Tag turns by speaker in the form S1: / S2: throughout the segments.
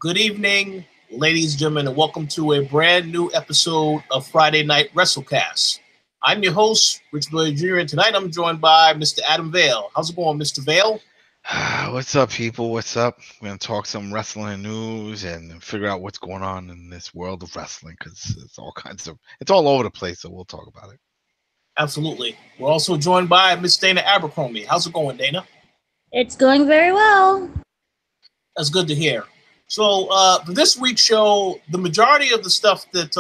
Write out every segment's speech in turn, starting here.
S1: Good evening, ladies and gentlemen, and welcome to a brand new episode of Friday Night Wrestlecast. I'm your host, Rich Blair Jr., and tonight I'm joined by Mr. Adam Vale. How's it going, Mr. Vale?
S2: What's up, people? What's up? We're going to talk some wrestling news and figure out what's going on in this world of wrestling because it's all over the place, so we'll talk about it.
S1: Absolutely. We're also joined by Miss Dana Abercrombie. How's it going, Dana?
S3: It's going very well.
S1: That's good to hear. So for this week's show, the majority of the stuff that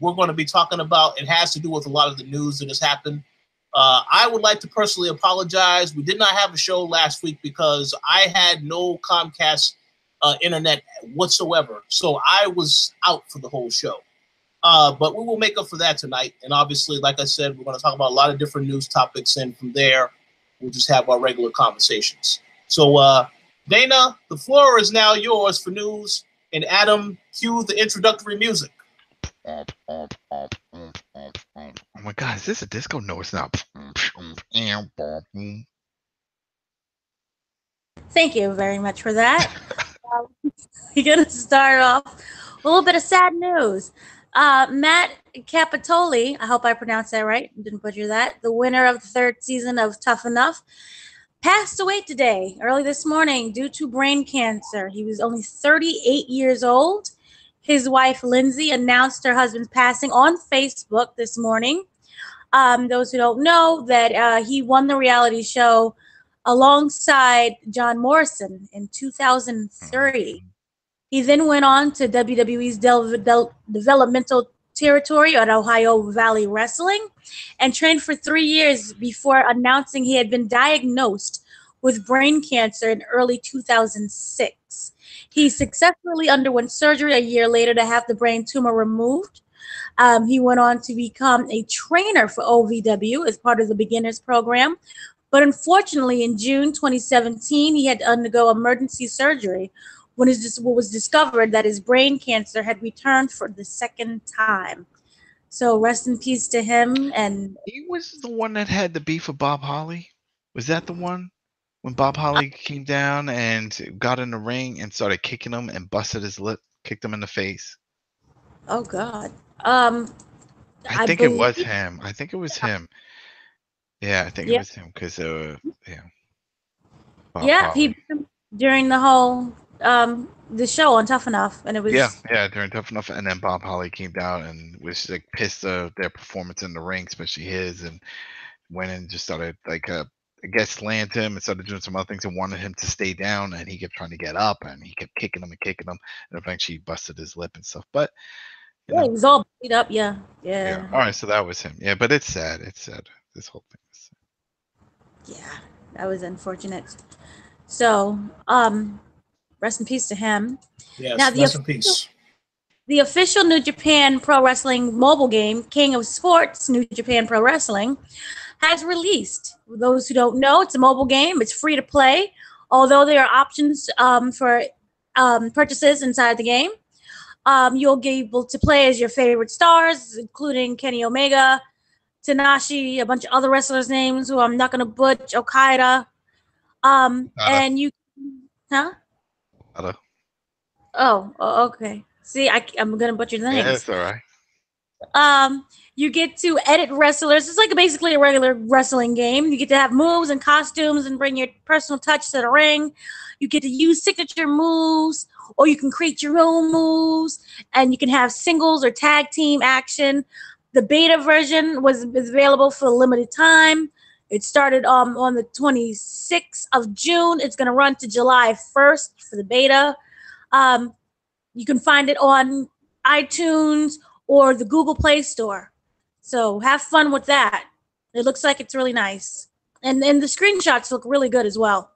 S1: we're going to be talking about, it has to do with a lot of the news that has happened. I would like to personally apologize. We did not have a show last week because I had no Comcast internet whatsoever. So I was out for the whole show. But we will make up for that tonight. And obviously, like I said, we're going to talk about a lot of different news topics. And from there, we'll just have our regular conversations. So, Dana, the floor is now yours for news. And Adam, cue the introductory music.
S2: Oh my God, is this a disco? No, it's not.
S3: Thank you very much for that. We're going to start off with a little bit of sad news. Matt Capitoli, I hope I pronounced that right, didn't butcher that, the winner of the third season of Tough Enough, passed away today, early this morning, due to brain cancer. He was only 38 years old. His wife, Lindsay, announced her husband's passing on Facebook this morning. Those who don't know that he won the reality show alongside John Morrison in 2003. He then went on to WWE's developmental territory at Ohio Valley Wrestling and trained for 3 years before announcing he had been diagnosed with brain cancer in early 2006. He successfully underwent surgery a year later to have the brain tumor removed. He went on to become a trainer for OVW as part of the beginners program. But unfortunately, in June 2017, he had to undergo emergency surgery when it was discovered that his brain cancer had returned for the second time. So rest in peace to him. And
S2: he was the one that had the beef with Bob Holly. Was that the one when Bob Holly came down and got in the ring and started kicking him and busted his lip, kicked him in the face?
S3: Oh God.
S2: I think it was him. I think it was him. Yeah, I think it was him because Bob
S3: he during the whole the show on Tough Enough, and it was
S2: during Tough Enough, and then Bob Holly came down and was like pissed at their performance in the ring, especially his, and went and just started like I guess slammed him and started doing some other things and wanted him to stay down, and he kept trying to get up and he kept kicking him, and eventually he busted his lip and stuff. But
S3: he was all beat up. Yeah.
S2: All right, so that was him. Yeah, but it's sad. It's sad. This whole thing is
S3: sad. Yeah, that was unfortunate. So, rest in peace to him.
S1: Yes, now, rest in peace.
S3: The official New Japan Pro Wrestling mobile game, King of Sports, New Japan Pro Wrestling, has released. For those who don't know, it's a mobile game. It's free to play, although there are options for purchases inside the game. You'll be able to play as your favorite stars, including Kenny Omega, Tanahashi, a bunch of other wrestlers' names who I'm not going to butcher, Okada. And you, huh? Oh, okay. See, I'm going to butcher the names.
S2: Yeah, that's all right.
S3: You get to edit wrestlers. It's like basically a regular wrestling game. You get to have moves and costumes and bring your personal touch to the ring. You get to use signature moves, or you can create your own moves, and you can have singles or tag team action. The beta version is available for a limited time. It started on the 26th of June. It's going to run to July 1st for the beta. You can find it on iTunes or the Google Play Store. So have fun with that. It looks like it's really nice. And the screenshots look really good as well.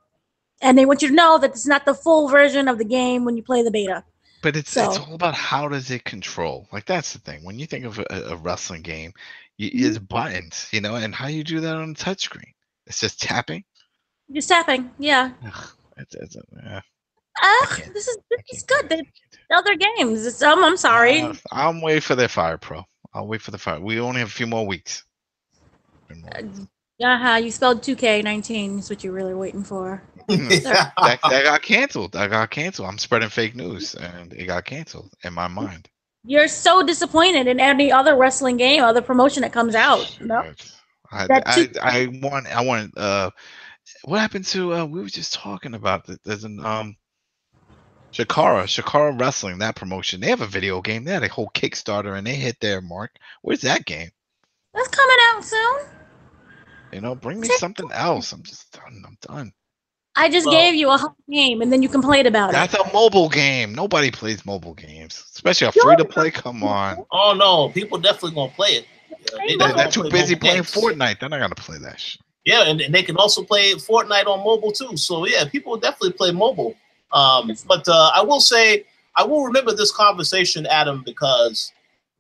S3: And they want you to know that it's not the full version of the game when you play the beta.
S2: But it's all about how does it control. Like, that's the thing. When you think of a wrestling game, it's buttons, and how you do that on a touchscreen. It's just tapping?
S3: Just tapping, yeah. This is good. They other games. I'm sorry.
S2: I'm waiting for their Fire Pro. I'll wait for the Fire. We only have a few more weeks.
S3: You spelled 2K19 is what you're really waiting for.
S2: That got canceled. I'm spreading fake news, and it got canceled in my mind.
S3: You're so disappointed in any other wrestling game, other promotion that comes out. No.
S2: I want. What happened to? We were just talking about that. There's an Shakara Wrestling. That promotion. They have a video game. They had a whole Kickstarter, and they hit their mark. Where's that game?
S3: That's coming out soon.
S2: Bring me something else. I'm just done. I'm done.
S3: I just gave you a hot game, and then you complained about
S2: That's a mobile game. Nobody plays mobile games, especially a free-to-play. Come on.
S1: Oh, no. People definitely going to play it.
S2: They're too busy playing Fortnite. They're not going to play that shit.
S1: Yeah, and they can also play Fortnite on mobile, too. So, yeah, people will definitely play mobile. But I will say, I will remember this conversation, Adam, because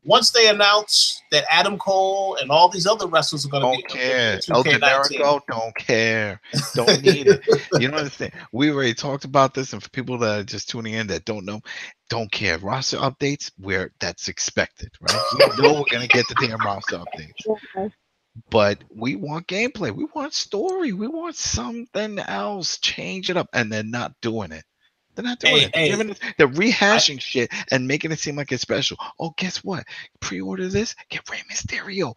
S1: once they announce that Adam Cole and all these other wrestlers are going to
S2: be El Generico, don't care. Don't need it. You know what I'm saying? We already talked about this, and for people that are just tuning in that don't know, don't care. Roster updates, that's expected, right? We know we're going to get the damn roster updates. But we want gameplay. We want story. We want something else. Change it up. And they're not doing it. They're not doing it. They're rehashing shit and making it seem like it's special. Oh, guess what? Pre-order this. Get Rey Mysterio.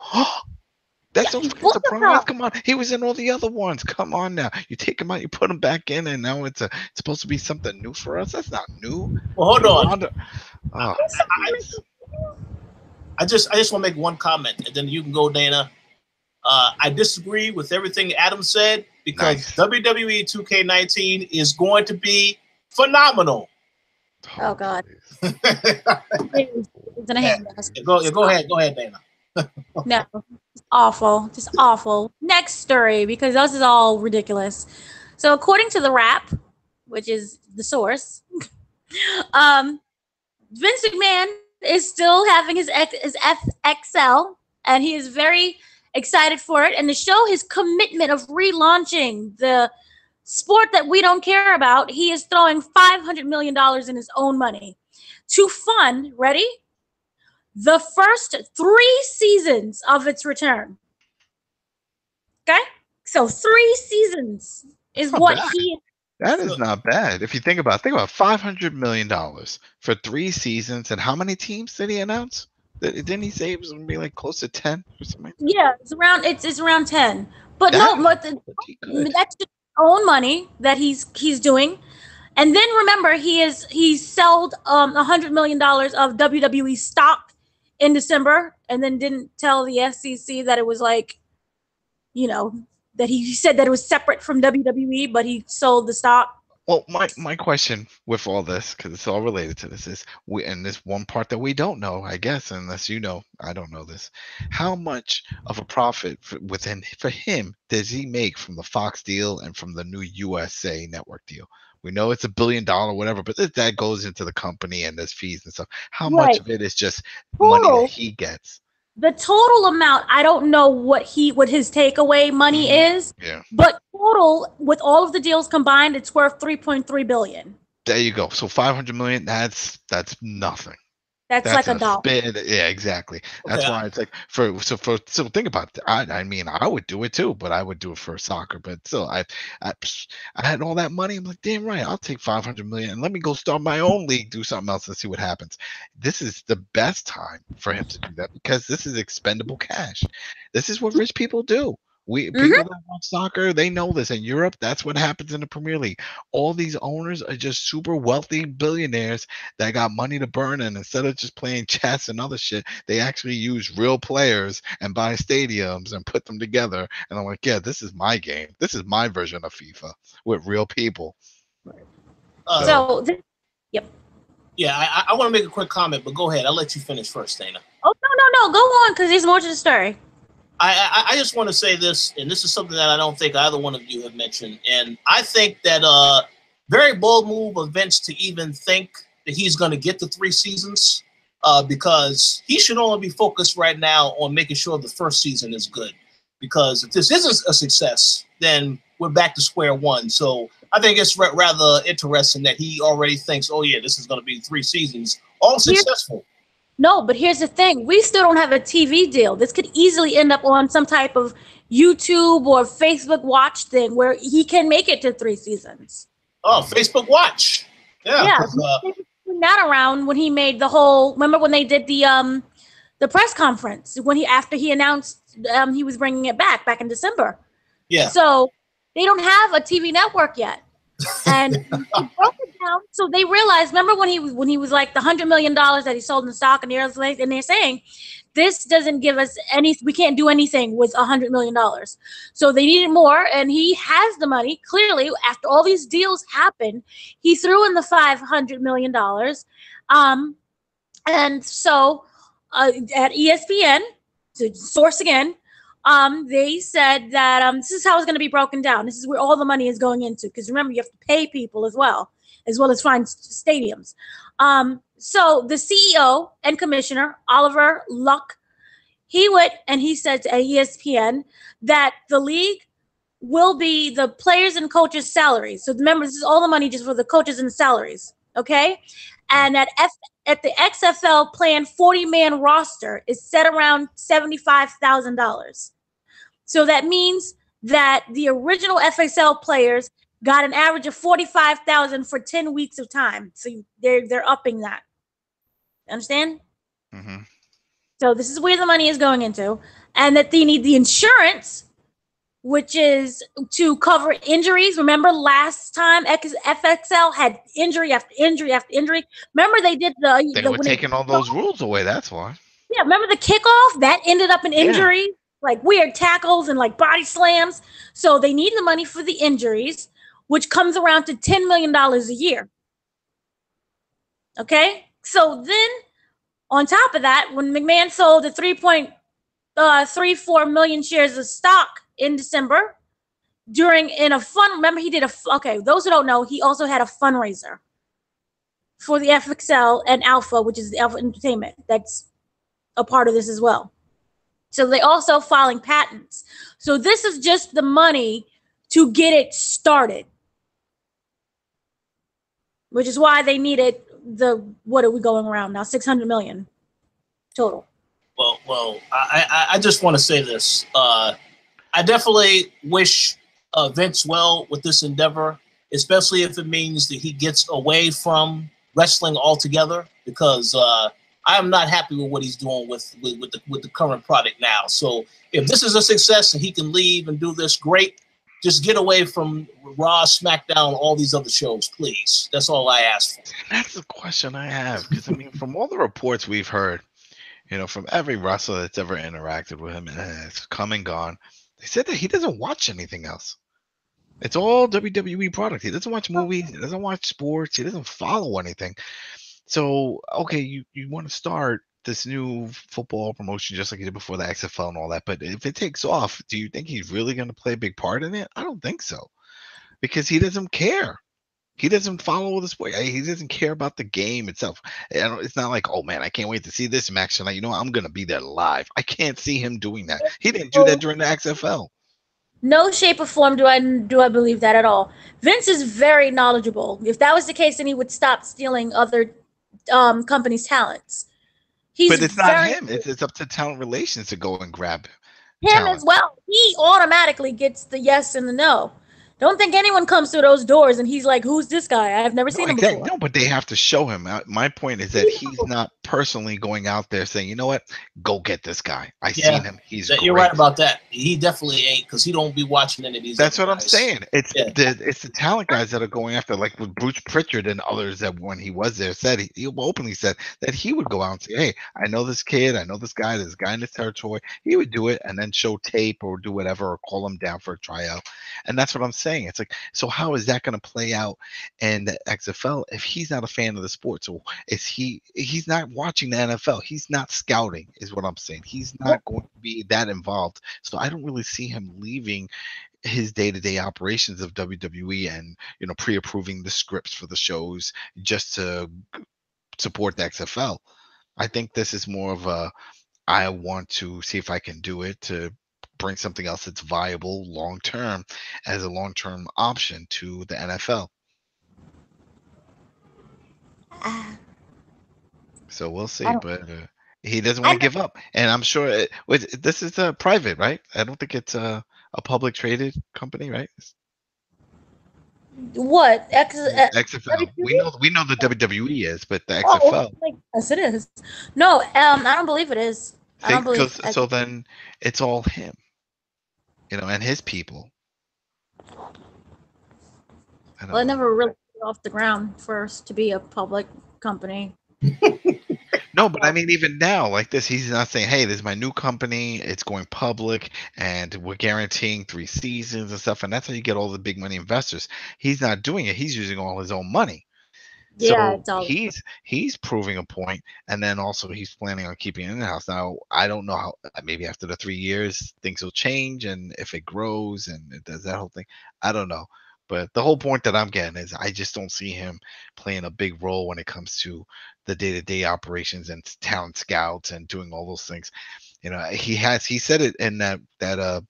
S2: That's a surprise. Come on. He was in all the other ones. Come on now. You take him out, you put him back in, and now it's supposed to be something new for us. That's not new.
S1: Well, hold on. I just want to make one comment, and then you can go, Dana. I disagree with everything Adam said because WWE 2K19 is going to be phenomenal.
S3: Oh God!
S1: Go ahead, Dana.
S3: No, it's awful, just awful. Next story, because this is all ridiculous. So, according to the Wrap, which is the source, Vince McMahon is still having his XFL, and he is very excited for it, and to show his commitment of relaunching the sport that we don't care about, he is throwing $500 million in his own money to fund, ready, the first 3 seasons of its return. Okay? So 3 seasons is what
S2: That is not bad. If you think about $500 million for 3 seasons, and how many teams did he announce? Didn't he say it was going to be like close to 10 or something?
S3: Yeah, it's around 10. But that's just own money that he's doing. And then remember, he sold $100 million of WWE stock in December, and then didn't tell the SEC that it was like, that he said that it was separate from WWE, but he sold the stock.
S2: Well, my question with all this, because it's all related to this, is and this one part that we don't know, I guess, unless you know, I don't know this. How much of a profit for him does he make from the Fox deal and from the new USA Network deal? We know it's $1 billion, whatever, but that goes into the company and there's fees and stuff. How much of it is just money that he gets?
S3: The total amount, I don't know what his takeaway money is.
S2: Yeah.
S3: But total, with all of the deals combined, it's worth $3.3 billion.
S2: There you go. So $500 million, that's nothing.
S3: That's like a dollar.
S2: Yeah, exactly. That's why it's like so think about it. I mean, I would do it too, but I would do it for soccer. But still, I had all that money. I'm like, damn right, I'll take $500 million and let me go start my own league, do something else, and see what happens. This is the best time for him to do that because this is expendable cash. This is what rich people do. People that watch soccer, they know this. In Europe, that's what happens in the Premier League. All these owners are just super wealthy billionaires that got money to burn, and instead of just playing chess and other shit, they actually use real players and buy stadiums and put them together. And I'm like, yeah, this is my game. This is my version of FIFA with real people.
S3: Yep.
S1: Yeah, I want to make a quick comment, but go ahead. I'll let you finish first, Dana.
S3: Oh, no. Go on, because there's more to the story.
S1: I just want to say this, and this is something that I don't think either one of you have mentioned. And I think that very bold move of Vince to even think that he's going to get the 3 seasons because he should only be focused right now on making sure the first season is good. Because if this isn't a success, then we're back to square one. So I think it's rather interesting that he already thinks, oh, yeah, this is going to be 3 seasons, all successful.
S3: No, but here's the thing. We still don't have a TV deal. This could easily end up on some type of YouTube or Facebook Watch thing where he can make it to 3 seasons.
S1: Oh, Facebook Watch. Yeah.
S3: He was that around when he made the whole. Remember when they did the press conference when after he announced he was bringing it back in December.
S1: Yeah.
S3: So they don't have a TV network yet, and he broke it down. So they realized. Remember when he was like the $100 million that he sold in stock, and they're saying this doesn't give us any. We can't do anything with $100 million. So they needed more, and he has the money. Clearly, after all these deals happened, he threw in the $500 million. And so at ESPN, to source again, they said that this is how it's going to be broken down. This is where all the money is going into. Because remember, you have to pay people as well as find stadiums. So the CEO and commissioner, Oliver Luck, he went and he said to ESPN that the league will be the players and coaches' salaries. So remember, this is all the money just for the coaches and the salaries, okay? And at the XFL planned 40-man roster is set around $75,000. So that means that the original FXL players got an average of $45,000 for 10 weeks of time. So they're upping that. Understand?
S2: Mm-hmm.
S3: So this is where the money is going into, and that they need the insurance, which is to cover injuries. Remember last time FXL had injury after injury after injury. Remember they did
S2: They were taking all those rules away. That's why.
S3: Yeah, remember the kickoff that ended up in injury, like weird tackles and like body slams. So they need the money for the injuries, which comes around to $10 million a year. Okay, so then on top of that, when McMahon sold the 3.34 million shares of stock in December, remember he did those who don't know, he also had a fundraiser for the FXL and Alpha, which is the Alpha Entertainment. That's a part of this as well. So they also filing patents. So this is just the money to get it started, which is why they needed what are we going around now? 600 million total.
S1: Well, I just want to say this. I definitely wish Vince well with this endeavor, especially if it means that he gets away from wrestling altogether, because I am not happy with what he's doing with the current product now. So if this is a success and he can leave and do this, great. Just get away from Raw, SmackDown, all these other shows, please. That's all I ask for.
S2: That's the question I have, because I mean, from all the reports we've heard, from every wrestler that's ever interacted with him and has come and gone, they said that he doesn't watch anything else. It's all WWE product. He doesn't watch movies. He doesn't watch sports. He doesn't follow anything. So, okay, you want to start this new football promotion just like he did before the XFL and all that. But if it takes off, do you think he's really going to play a big part in it? I don't think so, because he doesn't care. He doesn't follow the sport. He doesn't care about the game itself. It's not like, oh man, I can't wait to see this match tonight. I'm going to be there live. I can't see him doing that. He didn't do that during the XFL.
S3: No shape or form do I believe that at all. Vince is very knowledgeable. If that was the case, then he would stop stealing other companies' talents.
S2: But it's not him. It's up to talent relations to go and grab
S3: him
S2: talent.
S3: As well. He automatically gets the yes and the no. Don't think anyone comes through those doors and he's like, who's this guy? I've never seen him before.
S2: No, but they have to show him. My point is that he's not personally going out there saying, you know what, go get this guy. I seen him. He's
S1: You're right about that. He definitely ain't, because he don't be watching any of these.
S2: That's what I'm saying. It's the talent guys that are going after, like with Bruce Pritchard and others that when he was there said he openly said that he would go out and say, hey, I know this kid, I know this guy in this territory. He would do it and then show tape or do whatever or call him down for a tryout. And that's what I'm saying. It's like, so how is that going to play out in the XFL if he's not a fan of the sport? So he's not watching the NFL. He's not scouting, is what I'm saying. He's not going to be that involved. So I don't really see him leaving his day-to-day operations of WWE and pre-approving the scripts for the shows just to support the XFL. I think this is more of a, I want to see if I can do it to bring something else that's viable long-term as a long-term option to the NFL. So we'll see. But He doesn't want to give up, and I'm sure this is private, right? I don't think it's a public traded company, right?
S3: What?
S2: XFL. We know the WWE is, but the
S3: Oh,
S2: XFL.
S3: yes, it is. No, I don't believe it is. I don't believe.
S2: So then it's all him, and his people.
S3: Well, it never really got off the ground for us to be a public company.
S2: No, but I mean, even now, like this, he's not saying, "Hey, this is my new company. It's going public, and we're guaranteeing 3 seasons and stuff." And that's how you get all the big money investors. He's not doing it. He's using all his own money.
S3: Yeah,
S2: So he's proving a point, and then also he's planning on keeping it in the house. Now, I don't know how. Maybe after the 3 years, things will change, and if it grows and it does that whole thing, I don't know. But the whole point that I'm getting is I just don't see him playing a big role when it comes to the day-to-day operations and talent scouts and doing all those things. He said it in that the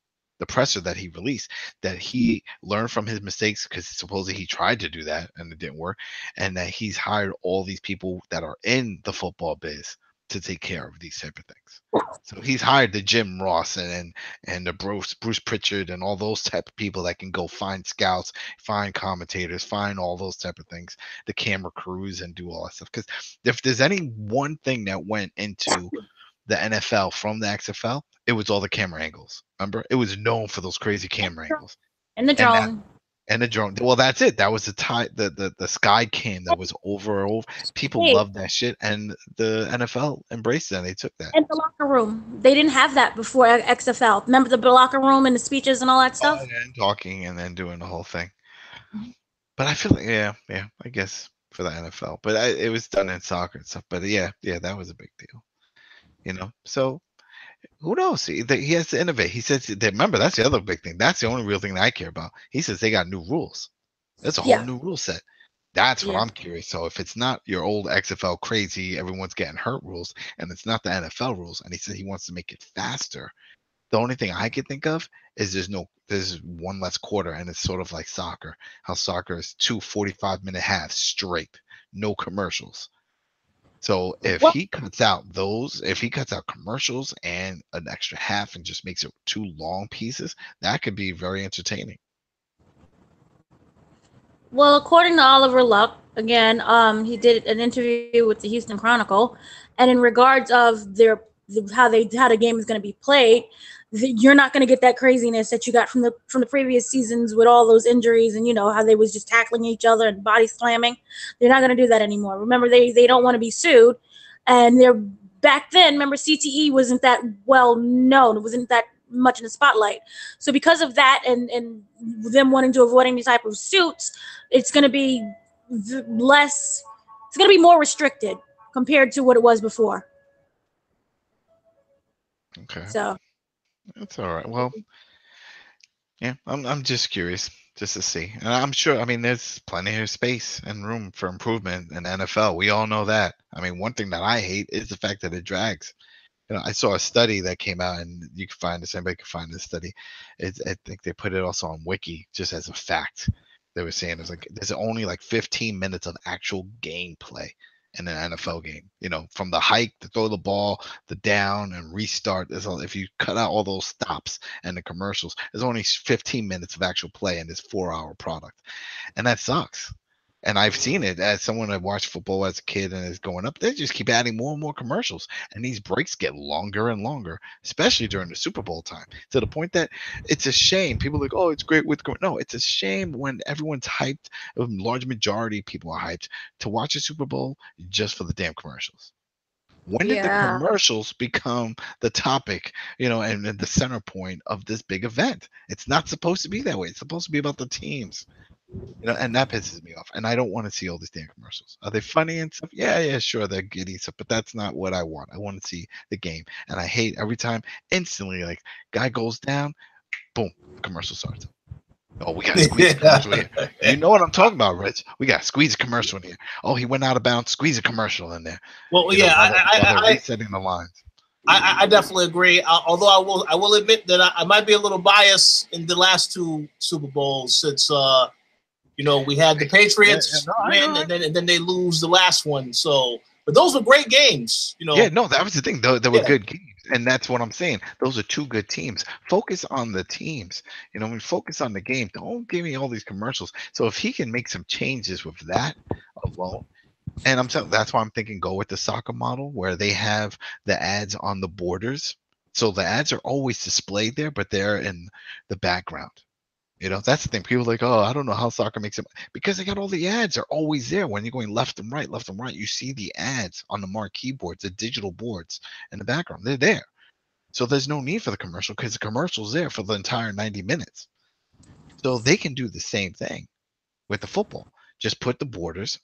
S2: presser that he released, that he learned from his mistakes, because supposedly he tried to do that and it didn't work, and that he's hired all these people that are in the football biz to take care of these type of things. So he's hired the Jim Ross and the Bruce Pritchard and all those type of people that can go find scouts, find commentators, find all those type of things, the camera crews, and do all that stuff. Because if there's any one thing that went into the NFL from the XFL, it was all the camera angles. Remember, it was known for those crazy camera angles
S3: and the drone.
S2: And the drone. Well, that's it. That was the sky cam that was over. People loved that shit, and the NFL embraced that. They took that.
S3: And the locker room. They didn't have that before XFL. Remember the locker room and the speeches and all that stuff?
S2: And talking and then doing the whole thing. But I feel like, yeah, I guess for the NFL. But it was done in soccer and stuff. But yeah, that was a big deal. So who knows? He has to innovate. He says, remember, that's the other big thing. That's the only real thing that I care about. He says they got new rules. That's a whole new rule set. That's what I'm curious. So if it's not your old XFL crazy, everyone's getting hurt rules, and it's not the NFL rules, and he said he wants to make it faster, the only thing I could think of is there's one less quarter, and it's sort of like soccer. How soccer is 2 45-minute halves straight, no commercials. So if he cuts out commercials and an extra half and just makes it 2 long pieces, that could be very entertaining.
S3: Well, according to Oliver Luck, again, he did an interview with the Houston Chronicle, and in regards of how the game is going to be played, you're not going to get that craziness that you got from the previous seasons with all those injuries and how they was just tackling each other and body slamming. They're not going to do that anymore. Remember, they don't want to be sued, and they're back then. Remember, CTE wasn't that well known. It wasn't that much in the spotlight. So because of that and them wanting to avoid any type of suits, it's going to be less. It's going to be more restricted compared to what it was before.
S2: Okay.
S3: So
S2: that's all right. Well, yeah, I'm just curious just to see. And I'm sure, there's plenty of space and room for improvement in NFL. We all know that. One thing that I hate is the fact that it drags. I saw a study that came out, and you can find this. Anybody can find this study. I think they put it also on Wiki just as a fact. They were saying there's only 15 minutes of actual gameplay in an NFL game. From the hike, to throw the ball, the down and restart. If you cut out all those stops and the commercials, there's only 15 minutes of actual play in this 4-hour product, and that sucks. And I've seen it as someone that watched football as a kid and is going up. They just keep adding more and more commercials, and these breaks get longer and longer, especially during the Super Bowl time, to the point that it's a shame. People are like, oh, it's great with no. It's a shame when everyone's hyped. A large majority of people are hyped to watch a Super Bowl just for the damn commercials. When did the commercials become the topic, and the center point of this big event? It's not supposed to be that way. It's supposed to be about the teams. And that pisses me off. And I don't want to see all these damn commercials. Are they funny and stuff? Yeah, sure, they're giddy stuff, but that's not what I want. I want to see the game. And I hate every time instantly, guy goes down, boom, commercial starts. Oh, we got to squeeze a commercial here. You know what I'm talking about, Rich? We got to squeeze a commercial in here. Oh, he went out of bounds. Squeeze a commercial in there.
S1: Well,
S2: while they're resetting the lines.
S1: I definitely agree. Although I will admit that I might be a little biased in the last 2 Super Bowls, since we had the Patriots win, and then they lose the last one. So, But those were great games, you know.
S2: Yeah, no, that was the thing. They were
S1: Yeah.
S2: good games, and that's what I'm saying. Those are two good teams. Focus on the teams. You know, when focus on the game. Don't give me all these commercials. So if he can make some changes with that alone, and that's why I'm thinking go with the soccer model where they have the ads on the borders. So the ads are always displayed there, but they're in the background. You know, that's the thing. People are like, oh, I don't know how soccer makes it, because they got all the ads are always there. When you're going left and right, you see the ads on the marquee boards, the digital boards in the background. They're there. So there's no need for the commercial because the commercial's there for the entire 90 minutes. So they can do the same thing with the football. Just put the borders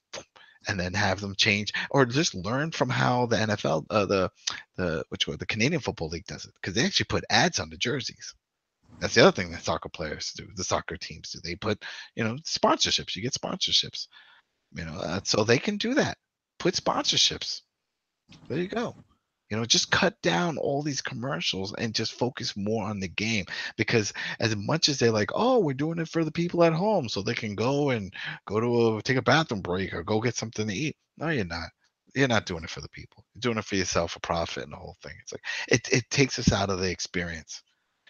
S2: and then have them change, or just learn from how the NFL, the Canadian Football League does it, because they actually put ads on the jerseys. That's the other thing that soccer players do. The soccer teams do. They put, sponsorships. You get sponsorships. So they can do that. Put sponsorships. There you go. Just cut down all these commercials and just focus more on the game. Because as much as they're like, oh, we're doing it for the people at home so they can go to take a bathroom break or go get something to eat. No, you're not. You're not doing it for the people. You're doing it for yourself, for profit, and the whole thing. It's like it takes us out of the experience.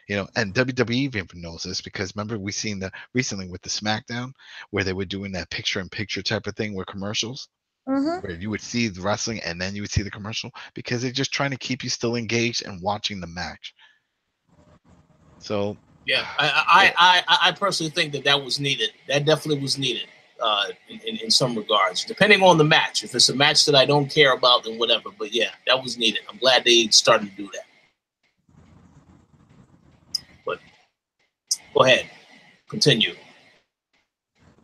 S2: And WWE even knows this, because remember we seen that recently with the SmackDown where they were doing that picture-in-picture type of thing with commercials, where you would see the wrestling and then you would see the commercial, because they're just trying to keep you still engaged and watching the match. So
S1: yeah, I personally think that was needed. That definitely was needed in some regards, depending on the match. If it's a match that I don't care about, then whatever. But yeah, that was needed. I'm glad they started to do that. But go ahead, continue.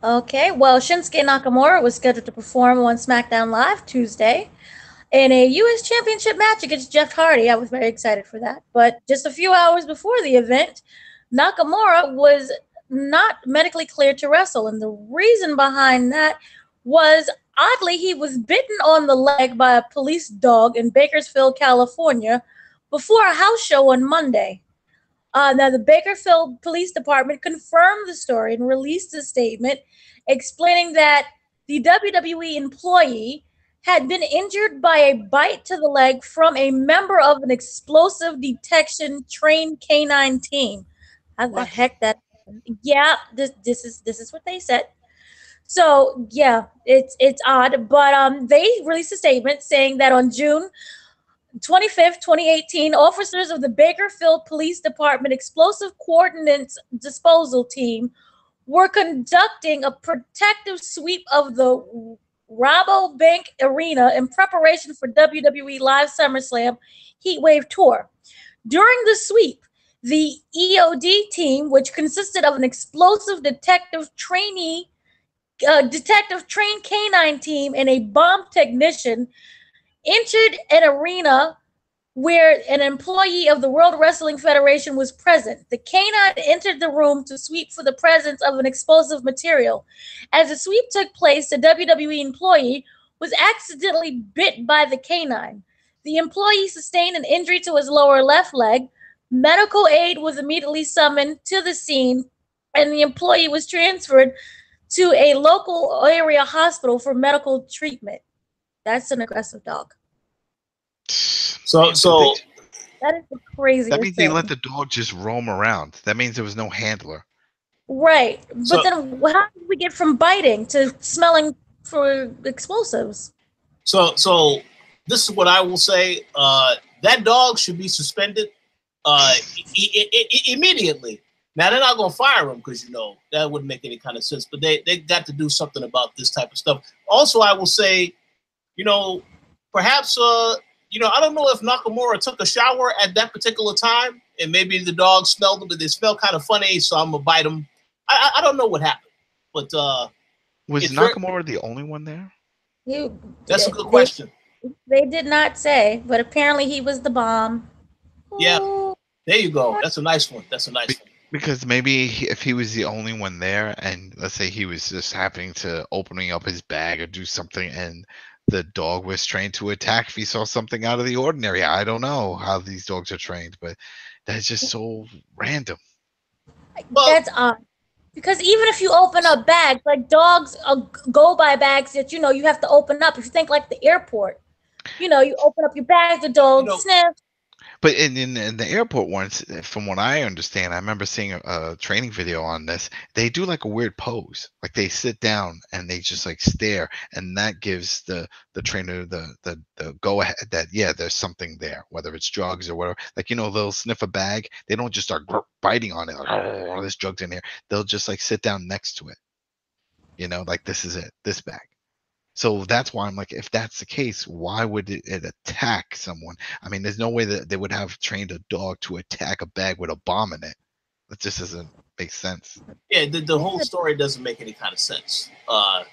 S3: Okay, well, Shinsuke Nakamura was scheduled to perform on SmackDown Live Tuesday in a U.S. Championship match against Jeff Hardy. I was very excited for that. But just a few hours before the event, Nakamura was not medically cleared to wrestle. And the reason behind that was, oddly, he was bitten on the leg by a police dog in Bakersfield, California, before a house show on Monday. Now, the Bakersfield Police Department confirmed the story and released a statement explaining that the WWE employee had been injured by a bite to the leg from a member of an explosive detection trained canine team. How the heck that? Yeah, this is what they said. So yeah, it's odd, but they released a statement saying that on June 25th, 2018, officers of the Bakersfield Police Department Explosive Coordinates Disposal Team were conducting a protective sweep of the Rabobank Arena in preparation for WWE Live SummerSlam Heatwave Tour. During the sweep, the EOD team, which consisted of an explosive detective trained canine team and a bomb technician, entered an arena where an employee of the World Wrestling Federation was present. The canine entered the room to sweep for the presence of an explosive material. As the sweep took place, the WWE employee was accidentally bit by the canine. The employee sustained an injury to his lower left leg. Medical aid was immediately summoned to the scene, and the employee was transferred to a local area hospital for medical treatment. That's an aggressive dog.
S1: So
S3: that is the craziest
S2: That means
S3: thing.
S2: they let the dog just roam around. That means there was no handler.
S3: Right. But then how did we get from biting to smelling for explosives?
S1: So this is what I will say. That dog should be suspended immediately. Now, they're not going to fire him because, that wouldn't make any kind of sense. But they got to do something about this type of stuff. Also, I will say, perhaps, I don't know if Nakamura took a shower at that particular time, and maybe the dog smelled him, but they smell kind of funny, so I'm going to bite him. I don't know what happened. But
S2: was Nakamura the only one there?
S1: That's a good question.
S3: They did not say, but apparently he was the bomb.
S1: Yeah, there you go. That's a nice one.
S2: Because maybe if he was the only one there, and let's say he was just happening to opening up his bag or do something, and the dog was trained to attack if he saw something out of the ordinary. I don't know how these dogs are trained, but that's just so random.
S3: That's odd. Because even if you open up bags, like dogs go by bags that you have to open up. If you think like the airport, You know, you open up your bag, the dog sniffs.
S2: But in the airport ones, from what I understand, I remember seeing a training video on this. They do like a weird pose, like they sit down and they just like stare, and that gives the trainer the go ahead that there's something there, whether it's drugs or whatever. Like they'll sniff a bag. They don't just start biting on it like, oh, there's drugs in here. They'll just like sit down next to it. Like this is it, this bag. So that's why I'm like, if that's the case, why would it attack someone? I mean, there's no way that they would have trained a dog to attack a bag with a bomb in it. That just doesn't make sense.
S1: Yeah, the whole story doesn't make any kind of sense. Well,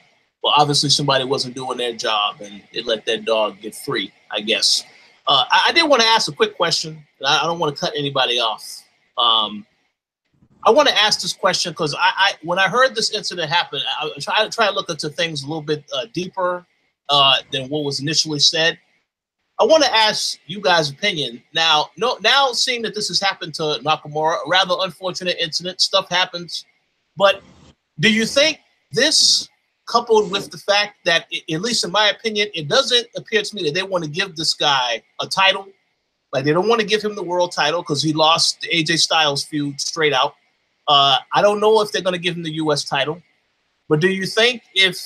S1: obviously somebody wasn't doing their job and they let that dog get free, I guess. I did want to ask a quick question. I don't want to cut anybody off. I want to ask this question because when I heard this incident happen, I try to look into things a little bit deeper than what was initially said. I want to ask you guys' opinion. Now seeing that this has happened to Nakamura, a rather unfortunate incident, stuff happens. But do you think this, coupled with the fact that, at least in my opinion, it doesn't appear to me that they want to give this guy a title. Like they don't want to give him the world title because he lost the AJ Styles feud straight out. I don't know if they're going to give him the U.S. title, but do you think if,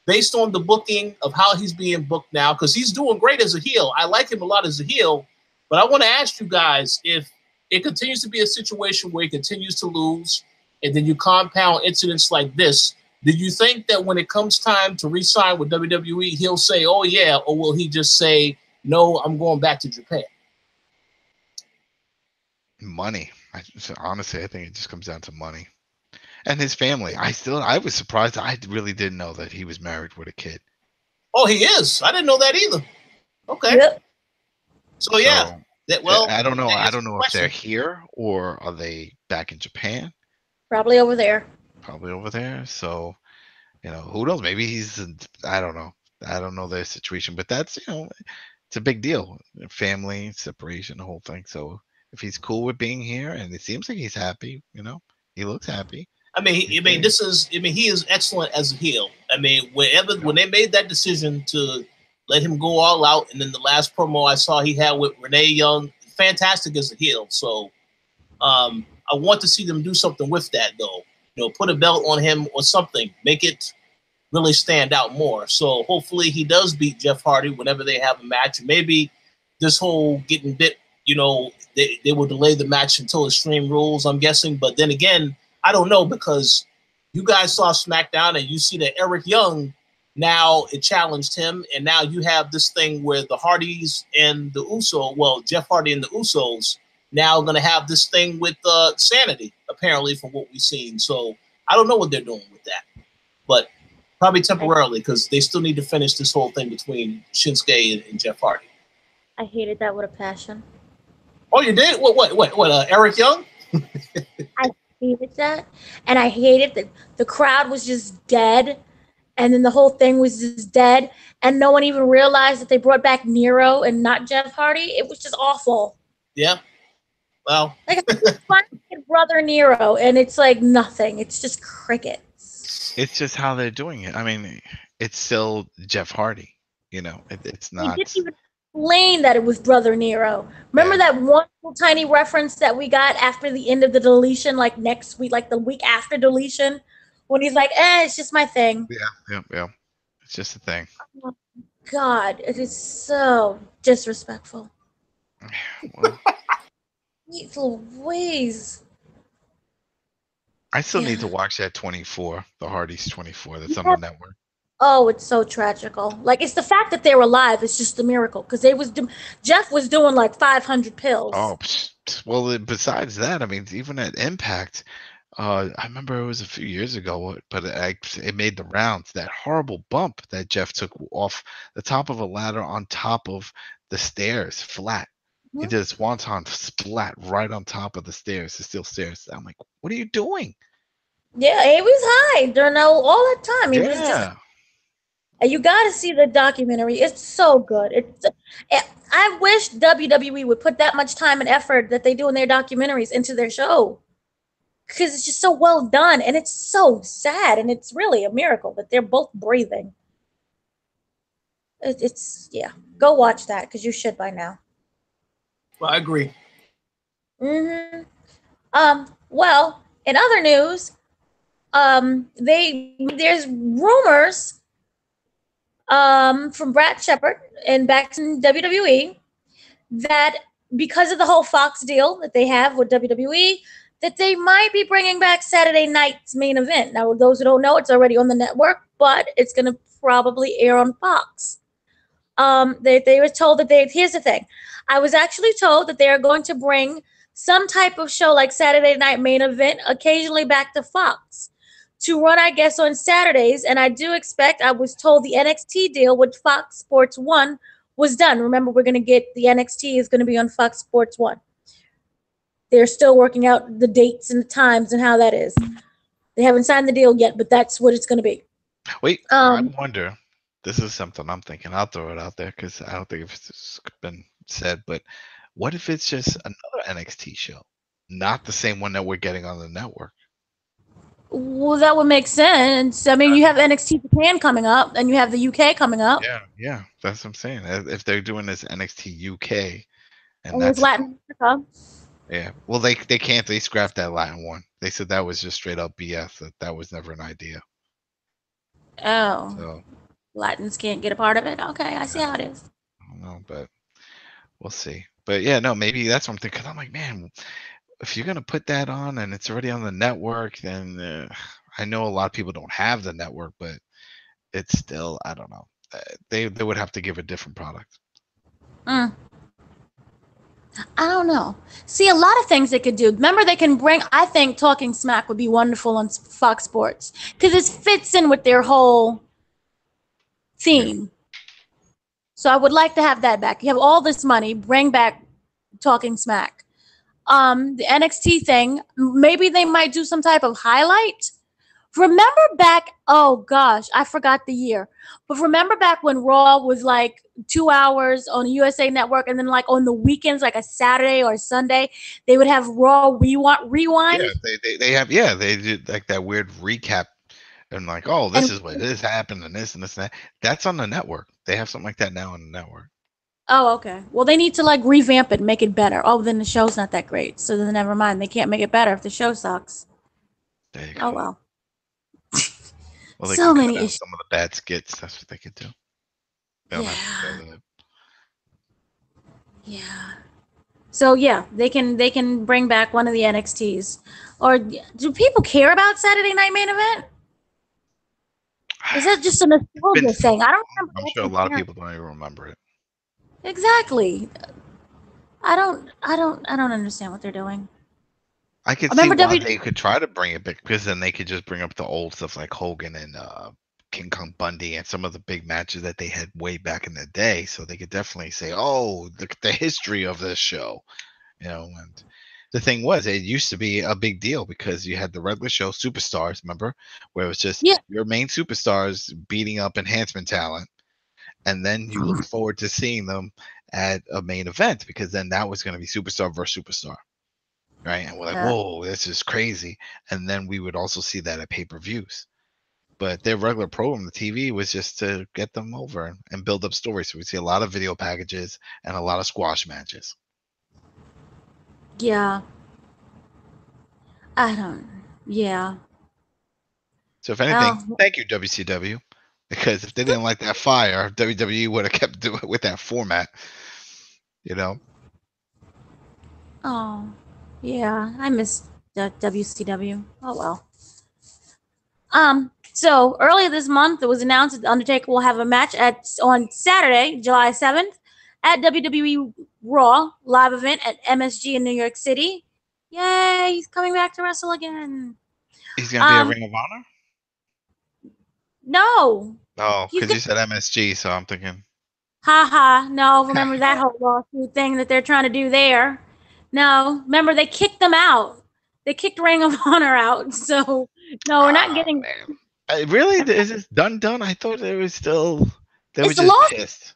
S1: based on the booking of how he's being booked now, because he's doing great as a heel, I like him a lot as a heel, but I want to ask you guys if it continues to be a situation where he continues to lose, and then you compound incidents like this, do you think that when it comes time to re-sign with WWE, he'll say, oh yeah, or will he just say, no, I'm going back to Japan?
S2: Money. Honestly, I think it just comes down to money and his family. I was surprised. I really didn't know that he was married with a kid.
S1: Oh, he is. I didn't know that either. Okay.
S3: Yep.
S1: So yeah.
S2: I don't know. I don't know if they're here or are they back in Japan.
S3: Probably over there.
S2: So, who knows? Maybe he's. I don't know. I don't know their situation, but that's it's a big deal. Family separation, the whole thing. So. If he's cool with being here, and it seems like he's happy, he looks happy.
S1: He is excellent as a heel. I mean, when they made that decision to let him go all out, and then the last promo I saw he had with Renee Young, fantastic as a heel. So, I want to see them do something with that, though. Put a belt on him or something, make it really stand out more. So hopefully he does beat Jeff Hardy whenever they have a match. Maybe this whole getting bit. They will delay the match until Extreme Rules, I'm guessing. But then again, I don't know, because you guys saw SmackDown and you see that Eric Young, now it challenged him. And now you have this thing where the Hardys and the Jeff Hardy and the Usos now going to have this thing with Sanity, apparently, from what we've seen. So I don't know what they're doing with that. But probably temporarily, because they still need to finish this whole thing between Shinsuke and Jeff Hardy.
S3: I hated that with a passion.
S1: Oh, you did? What? Eric Young?
S3: I hated that, and I hated that the crowd was just dead, and then the whole thing was just dead, and no one even realized that they brought back Nero and not Jeff Hardy. It was just awful.
S1: Yeah. Well,
S3: like brother Nero, and it's like nothing. It's just crickets.
S2: It's just how they're doing it. I mean, it's still Jeff Hardy. It's not.
S3: He didn't even explain that it was Brother Nero. Remember that one little tiny reference that we got after the end of the deletion, like next week, like the week after deletion, when he's like, it's just my thing.
S2: Yeah. It's just a thing.
S3: Oh, God, it is so disrespectful.
S2: Well,
S3: Louise.
S2: I still need to watch that 24, the Hardys 24. That's on the network.
S3: Oh, it's so tragical. Like, it's the fact that they're alive. It's just a miracle, because Jeff was doing like 500 pills.
S2: Oh, well, besides that, I mean, even at Impact, I remember it was a few years ago, but it made the rounds. That horrible bump that Jeff took off the top of a ladder on top of the stairs, flat. Mm-hmm. He did a swanton splat right on top of the stairs, the steel stairs. I'm like, what are you doing?
S3: Yeah, he was high during all that time. He was just. You got to see the documentary. It's so good. I wish WWE would put that much time and effort that they do in their documentaries into their show, because it's just so well done, and it's so sad, and it's really a miracle that they're both breathing. It's yeah. Go watch that because you should by now.
S1: Well, I agree.
S3: Mm-hmm. Well, in other news, there's rumors from Brad Shepard and back in WWE that because of the whole Fox deal that they have with WWE, that they might be bringing back Saturday night's main event. Now, those who don't know, it's already on the network, but it's going to probably air on Fox. They were told that here's the thing. I was actually told that they are going to bring some type of show like Saturday Night Main Event occasionally back to Fox to run, I guess, on Saturdays. And I do expect, I was told the NXT deal with Fox Sports 1 was done. Remember, we're going to get the NXT is going to be on Fox Sports 1. They're still working out the dates and the times and how that is. They haven't signed the deal yet, but that's what it's going to be.
S2: Wait, I wonder. This is something I'm thinking. I'll throw it out there because I don't think it's been said. But what if it's just another NXT show, not the same one that we're getting on the network?
S3: Well, that would make sense. I mean, you have NXT Japan coming up, and you have the UK coming up.
S2: Yeah, that's what I'm saying. If they're doing this NXT UK,
S3: and that's Latin America.
S2: Yeah, well, they can't. They scrapped that Latin one. They said that was just straight up BS. That was never an idea.
S3: Oh.
S2: So
S3: Latins can't get a part of it. Okay, I see how it is.
S2: I don't know, but we'll see. But yeah, no, maybe that's what I'm thinking. I'm like, man, if you're gonna put that on and it's already on the network, then I know a lot of people don't have the network, but it's still, I don't know. They would have to give a different product.
S3: I don't know. See, a lot of things they could do. Remember, they can bring. I think Talking Smack would be wonderful on Fox Sports because it fits in with their whole theme. So I would like to have that back. You have all this money, bring back Talking Smack. The NXT thing, maybe they might do some type of highlight. Remember back, oh gosh, I forgot the year. But remember back when Raw was like 2 hours on USA Network, and then like on the weekends, like a Saturday or a Sunday, they would have Raw Rewind.
S2: Yeah, they have, they did like that weird recap. And like, oh, this is what this happened and this and this and that. That's on the network. They have something like that now on the network.
S3: Oh, okay. Well, they need to like revamp it, make it better. Oh, then the show's not that great. So then never mind. They can't make it better if the show sucks.
S2: There you
S3: go. Oh,
S2: well. Well, they
S3: so
S2: could
S3: many
S2: cut out
S3: issues.
S2: some of the bad skits. That's what they could do.
S3: Yeah. So yeah, they can bring back one of the NXTs. Or do people care about Saturday Night Main Event? Is that just a nostalgia thing? I don't remember.
S2: I'm sure a lot of people don't even remember it.
S3: Exactly. I don't understand what they're doing.
S2: I could see why they could try to bring it back, because then they could just bring up the old stuff like Hogan and King Kong Bundy and some of the big matches that they had way back in the day. So they could definitely say, oh, look at the history of this show. And the thing was, it used to be a big deal because you had the regular show Superstars, remember, where it was just your main superstars beating up enhancement talent. And then you look forward to seeing them at a main event, because then that was going to be superstar versus superstar. Right. And we're like, whoa, this is crazy. And then we would also see that at pay-per-views. But their regular program, the TV, was just to get them over and build up stories. So we see a lot of video packages and a lot of squash matches.
S3: Yeah. Yeah.
S2: So if anything, thank you, WCW. Because if they didn't like that fire, WWE would have kept doing it with that format.
S3: Oh, yeah. I miss WCW. Oh, well. So earlier this month, it was announced that The Undertaker will have a match on Saturday, July 7th, at WWE Raw live event at MSG in New York City. Yay, he's coming back to wrestle again.
S2: He's going to be a Ring of Honor?
S3: No.
S2: Oh, because you said MSG, so I'm thinking.
S3: No, remember that whole lawsuit thing that they're trying to do there. No, remember they kicked them out. They kicked Ring of Honor out. So, no, we're not getting.
S2: Man. Really? Is this done? I thought they were still. They were just pissed.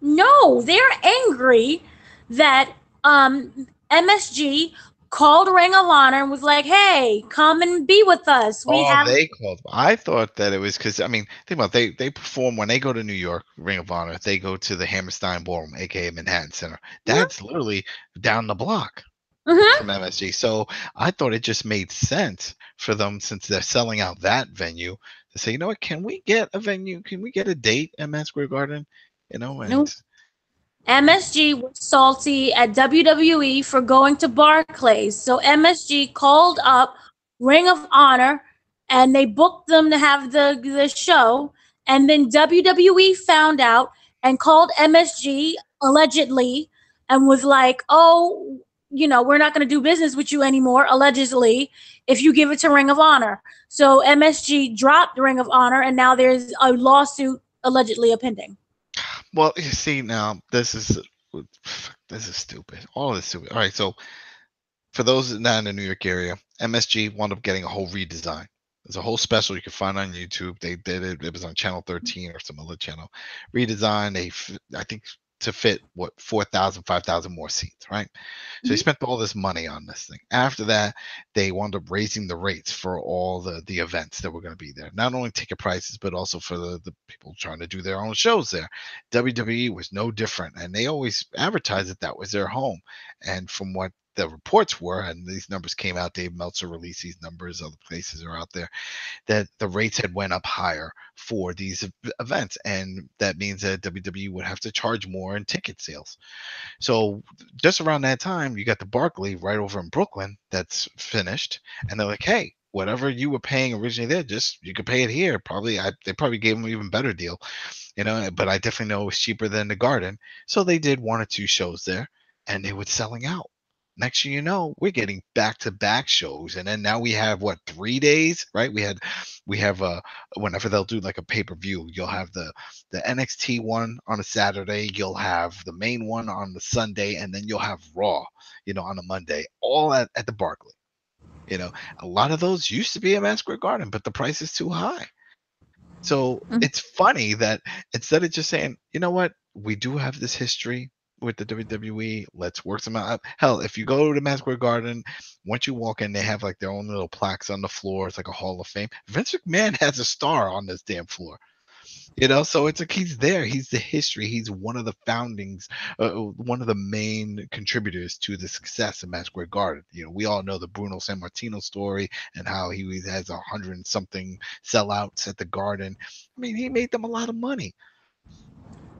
S3: No, they're angry that MSG called Ring of Honor and was like, "Hey, come and be with us.
S2: They called. I thought that it was because, I mean, think about it, they perform when they go to New York, Ring of Honor. They go to the Hammerstein Ballroom, aka Manhattan Center. That's literally down the block from MSG. So I thought it just made sense for them, since they're selling out that venue, to say, you know what, can we get a venue? Can we get a date at Madison Square Garden? You know, and
S3: MSG was salty at WWE for going to Barclays. So MSG called up Ring of Honor and they booked them to have the show. And then WWE found out and called MSG allegedly and was like, "Oh, you know, we're not going to do business with you anymore, allegedly, if you give it to Ring of Honor." So MSG dropped Ring of Honor and now there's a lawsuit allegedly pending.
S2: Well, you see, now this is stupid. All of this stupid. All right, so for those not in the New York area, MSG wound up getting a whole redesign. There's a whole special you can find on YouTube. They did it. It was on Channel 13 or some other channel. Redesign. I think, to fit 4,000, 5,000 more seats, right? So they spent all this money on this thing. After that, they wound up raising the rates for all the events that were going to be there. Not only ticket prices, but also for the people trying to do their own shows there. WWE was no different, and they always advertised that was their home. And from what the reports were, and these numbers came out, Dave Meltzer released these numbers, other places are out there, that the rates had went up higher for these events, and that means that WWE would have to charge more in ticket sales. So just around that time, you got the Barclay right over in Brooklyn that's finished, and they're like, "Hey, whatever you were paying originally there, just you could pay it here." They probably gave them an even better deal, you know, but I definitely know it was cheaper than the Garden. So they did 1 or 2 shows there, and they were selling out. Next thing you know, we're getting back-to-back shows, and then now we have 3 days, right? We have whenever they'll do like a pay-per-view, you'll have the NXT one on a Saturday, you'll have the main one on the Sunday, and then you'll have Raw, you know, on a Monday, all at the Barclay. You know, a lot of those used to be at Madison Square Garden, but the price is too high. So it's funny that instead of just saying, you know what, we do have this history with the WWE, let's work some out. Hell, if you go to Madison Square Garden, once you walk in, they have like their own little plaques on the floor. It's like a Hall of Fame. Vince McMahon has a star on this damn floor, you know. So it's like he's there. He's the history. He's one of the foundings, one of the main contributors to the success of Madison Square Garden. You know, we all know the Bruno Sammartino story and how he has 100 and something sellouts at the Garden. I mean, he made them a lot of money.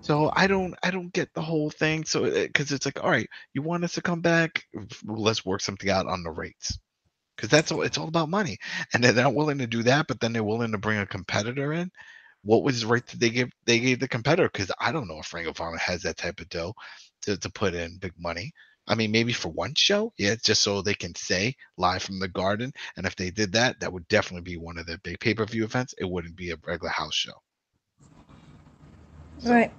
S2: So I don't get the whole thing. So because it's like, all right, you want us to come back, let's work something out on the rates, because it's all about money. And they're not willing to do that, but then they're willing to bring a competitor in. What was the rate that they gave the competitor? Because I don't know if Ring of Honor has that type of dough to put in big money. I mean, maybe for one show, yeah, just so they can say live from the Garden. And if they did that, that would definitely be one of their big pay-per-view events. It wouldn't be a regular house show. So,
S3: right.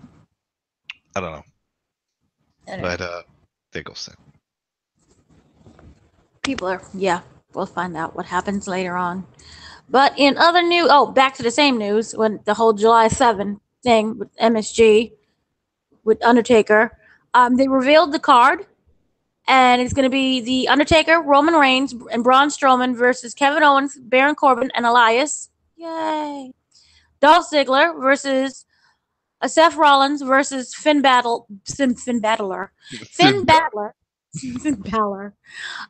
S2: I don't know. But they go soon.
S3: People are, we'll find out what happens later on. But in other news, back to the same news, when the whole July 7th thing with MSG, with Undertaker, they revealed the card, and it's going to be The Undertaker, Roman Reigns, and Braun Strowman versus Kevin Owens, Baron Corbin, and Elias. Yay! Dolph Ziggler versus Seth Rollins versus Finn Balor.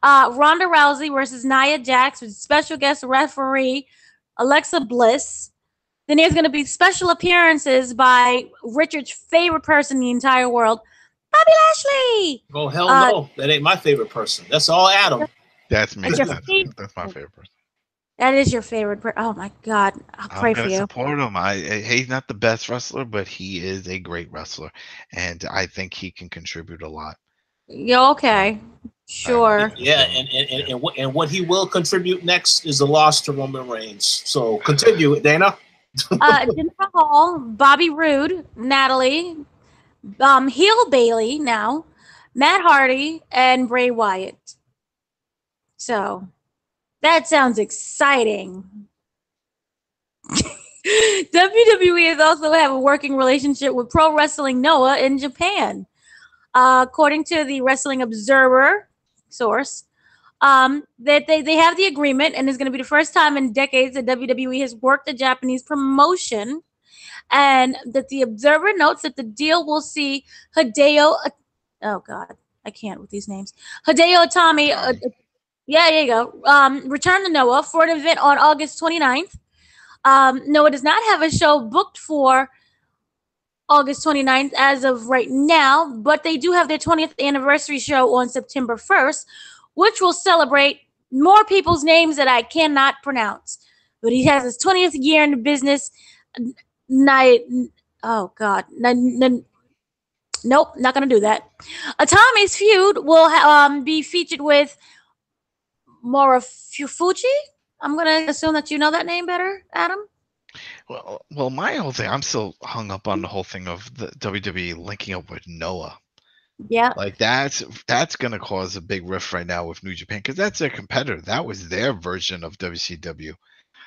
S3: Ronda Rousey versus Nia Jax with special guest referee Alexa Bliss. Then there's going to be special appearances by Richard's favorite person in the entire world, Bobby Lashley.
S1: Oh, hell no. That ain't my favorite person. That's all Adam.
S2: That's me. That's my favorite person.
S3: That is your favorite person. Oh, my God. I'll pray for you.
S2: I'm going to support him. He's not the best wrestler, but he is a great wrestler. And I think he can contribute a lot.
S3: Yeah, okay. Sure.
S1: And what he will contribute next is the loss to Roman Reigns. So continue, Dana.
S3: Jinder Mahal, Bobby Roode, Natalie, Heel Bailey now, Matt Hardy, and Bray Wyatt. So that sounds exciting. WWE has also have a working relationship with Pro Wrestling Noah in Japan. According to the Wrestling Observer source, that they have the agreement, and it's going to be the first time in decades that WWE has worked a Japanese promotion, and that the Observer notes that the deal will see Hideo. Oh God, I can't with these names. Hideo Itami. Yeah, there you go. Return to Noah for an event on August 29th. Noah does not have a show booked for August 29th as of right now, but they do have their 20th anniversary show on September 1st, which will celebrate more people's names that I cannot pronounce. But he has his 20th year in the business. Oh, God. Nope, not going to do that. Atami's feud will be featured with Morofuji. I'm going to assume that you know that name better, Adam.
S2: Well, my whole thing, I'm still hung up on the whole thing of the WWE linking up with Noah.
S3: Yeah.
S2: Like that's gonna cause a big rift right now with New Japan because that's their competitor. That was their version of WCW.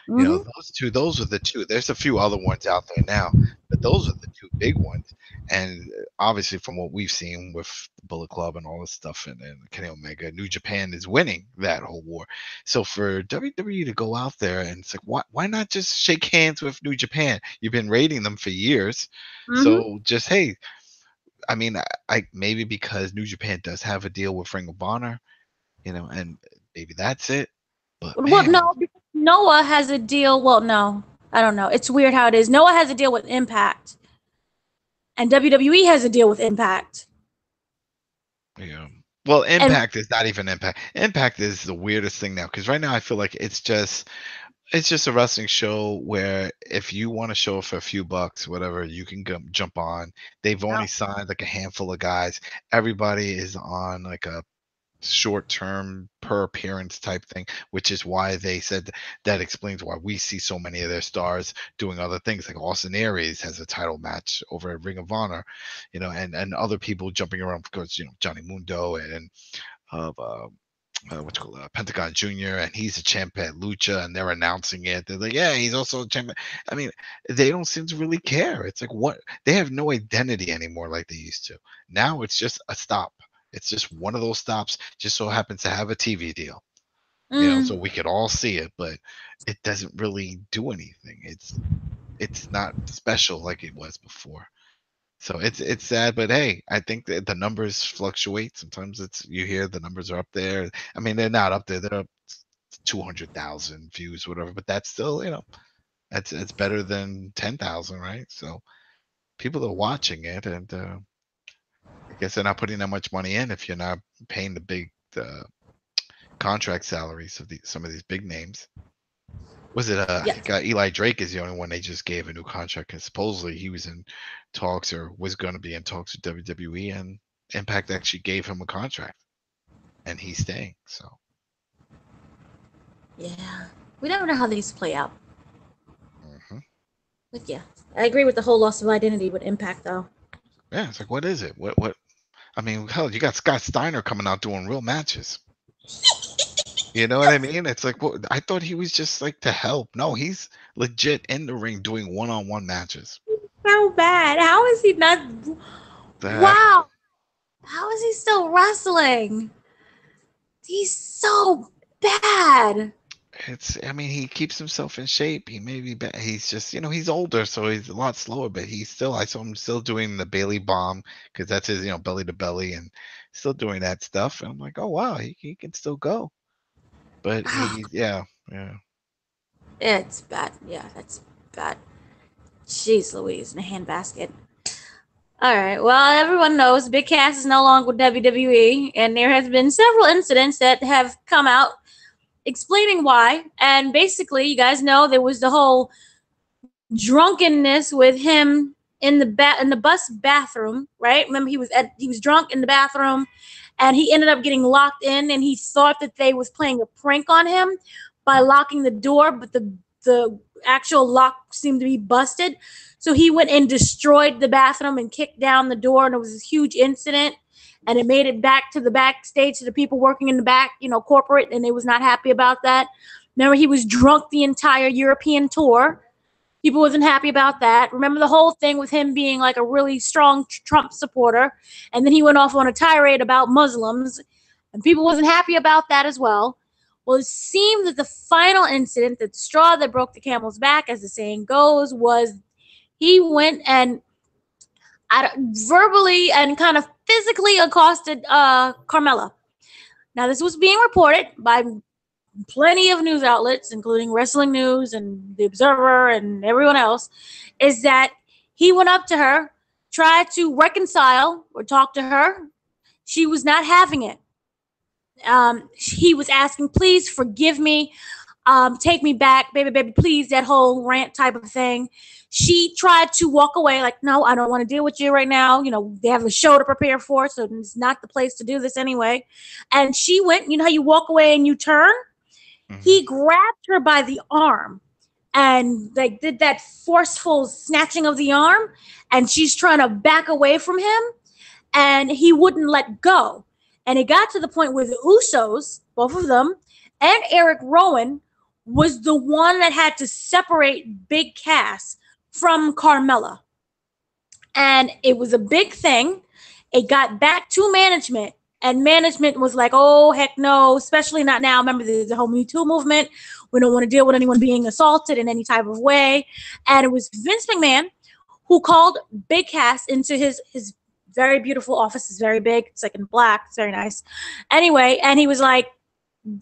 S3: Mm-hmm.
S2: You know, those are the two. There's a few other ones out there now, but those are the two big ones. And obviously, from what we've seen with the Bullet Club and all this stuff, and Kenny Omega, New Japan is winning that whole war. So for WWE to go out there and it's like, why not just shake hands with New Japan? You've been raiding them for years, so just hey. I mean, I maybe because New Japan does have a deal with Ring of Honor, you know, and maybe that's it. But
S3: well, no, because Noah has a deal. Well, no, I don't know. It's weird how it is. Noah has a deal with Impact, and WWE has a deal with Impact.
S2: Yeah. Well, Impact is not even Impact. Impact is the weirdest thing now because right now I feel like it's just a wrestling show where if you want to show up for a few bucks, whatever, you can jump on. They've only signed like a handful of guys. Everybody is on like a short-term per appearance type thing, which is why they said that explains why we see so many of their stars doing other things. Like Austin Aries has a title match over at Ring of Honor, you know, and other people jumping around because, you know, Johnny Mundo and Pentagon Jr. and he's a champ at Lucha and they're announcing it. They're like, yeah, he's also a champ. I mean, they don't seem to really care. It's like what they have no identity anymore like they used to. Now it's just a stop. It's just one of those stops, just so happens to have a TV deal. You know, so we could all see it, but it doesn't really do anything. It's not special like it was before. So it's sad, but hey, I think that the numbers fluctuate. Sometimes you hear the numbers are up there. I mean, they're not up there. They're up 200,000 views, whatever. But that's still, you know, it's better than 10,000, right? So people are watching it, and I guess they're not putting that much money in if you're not paying the big contract salaries of some of these big names. Was it I think Eli Drake is the only one they just gave a new contract because supposedly he was in talks or was going to be in talks with WWE, and Impact actually gave him a contract and he's staying. So
S3: yeah, we never know how these play out. But yeah, I agree with the whole loss of identity with Impact though.
S2: Yeah, it's like, what is it? What I mean, hell, you got Scott Steiner coming out doing real matches. You know what I mean? It's like, well, I thought he was just like to help. No, he's legit in the ring doing one-on-one matches.
S3: So bad. How is he not? Wow. How is he still wrestling? He's so bad.
S2: I mean, he keeps himself in shape. He may be bad. He's just, you know, he's older, so he's a lot slower, but I saw him still doing the Bailey bomb because that's his, you know, belly to belly and still doing that stuff. And I'm like, oh, wow, he can still go. But yeah.
S3: It's bad. Yeah, that's bad. Jeez Louise, in a handbasket. All right. Well, everyone knows Big Cass is no longer with WWE, and there has been several incidents that have come out explaining why. And basically, you guys know there was the whole drunkenness with him in the bus bathroom, right? Remember, he was drunk in the bathroom, and he ended up getting locked in, and he thought that they was playing a prank on him by locking the door, but the actual lock seemed to be busted. So he went and destroyed the bathroom and kicked down the door, and it was a huge incident, and it made it back to the backstage to the people working in the back, you know, corporate, and they was not happy about that. Remember, he was drunk the entire European tour. People wasn't happy about that. Remember the whole thing with him being like a really strong Trump supporter, and then he went off on a tirade about Muslims, and people wasn't happy about that as well. Well, it seemed that the final incident, the straw that broke the camel's back, as the saying goes, was he went and verbally and kind of physically accosted Carmella. Now, this was being reported by plenty of news outlets, including Wrestling News and The Observer and everyone else, is that he went up to her, tried to reconcile or talk to her. She was not having it. He was asking, please forgive me. Take me back, baby, please, that whole rant type of thing. She tried to walk away like, no, I don't want to deal with you right now. You know, they have a show to prepare for, so it's not the place to do this anyway. And she went, you know how you walk away and you turn? Mm-hmm. He grabbed her by the arm and they did that forceful snatching of the arm, and she's trying to back away from him, and he wouldn't let go. And it got to the point where the Usos, both of them, and Eric Rowan was the one that had to separate Big Cass from Carmella. And it was a big thing. It got back to management, and management was like, oh, heck no, especially not now. Remember, the whole Me Too movement. We don't want to deal with anyone being assaulted in any type of way. And it was Vince McMahon who called Big Cass into his very beautiful office. It's very big. It's like in black. It's very nice. Anyway, and he was like,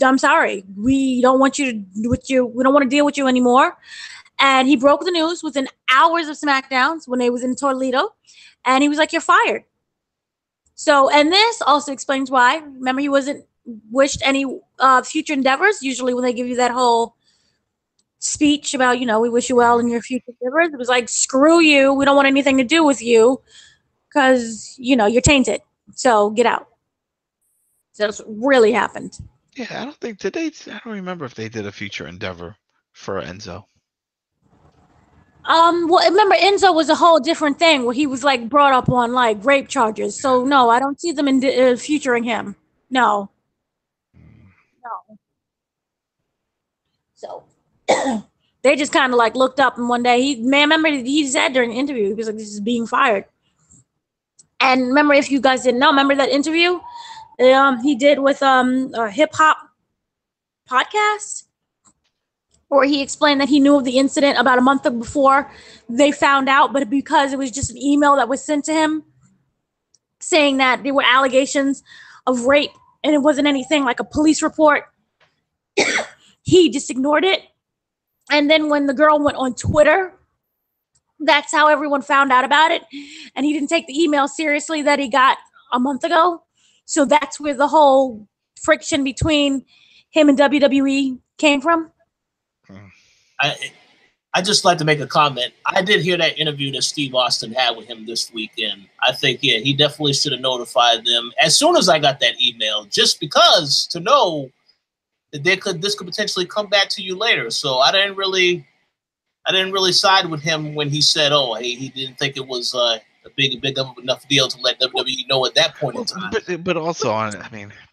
S3: I'm sorry. We don't want you to we don't want to deal with you anymore. And he broke the news within hours of SmackDowns when they was in Toledo. And he was like, you're fired. So, and this also explains why. Remember, he wasn't wished any future endeavors. Usually when they give you that whole speech about, you know, we wish you well in your future endeavors, it was like, screw you. We don't want anything to do with you because, you know, you're tainted. So get out. So that's what really happened.
S2: Yeah, I don't remember if they did a future endeavor for Enzo.
S3: Well, remember, Enzo was a whole different thing where he was like brought up on like rape charges. So no, I don't see them in futuring him. No. So they just kind of like looked up, and one day remember he said during the interview, he was like, this is being fired. And remember, if you guys didn't know, remember that interview he did with a hip hop podcast, where he explained that he knew of the incident about a month before they found out, but because it was just an email that was sent to him saying that there were allegations of rape and it wasn't anything like a police report, he just ignored it. And then when the girl went on Twitter, that's how everyone found out about it. And he didn't take the email seriously that he got a month ago. So that's where the whole friction between him and WWE came from.
S1: I just like to make a comment. I did hear that interview that Steve Austin had with him this weekend. I think, yeah, he definitely should have notified them as soon as I got that email, just because to know that this could potentially come back to you later. So I didn't really side with him when he said, oh, he didn't think it was a big enough deal to let WWE know at that point in time.
S2: But also,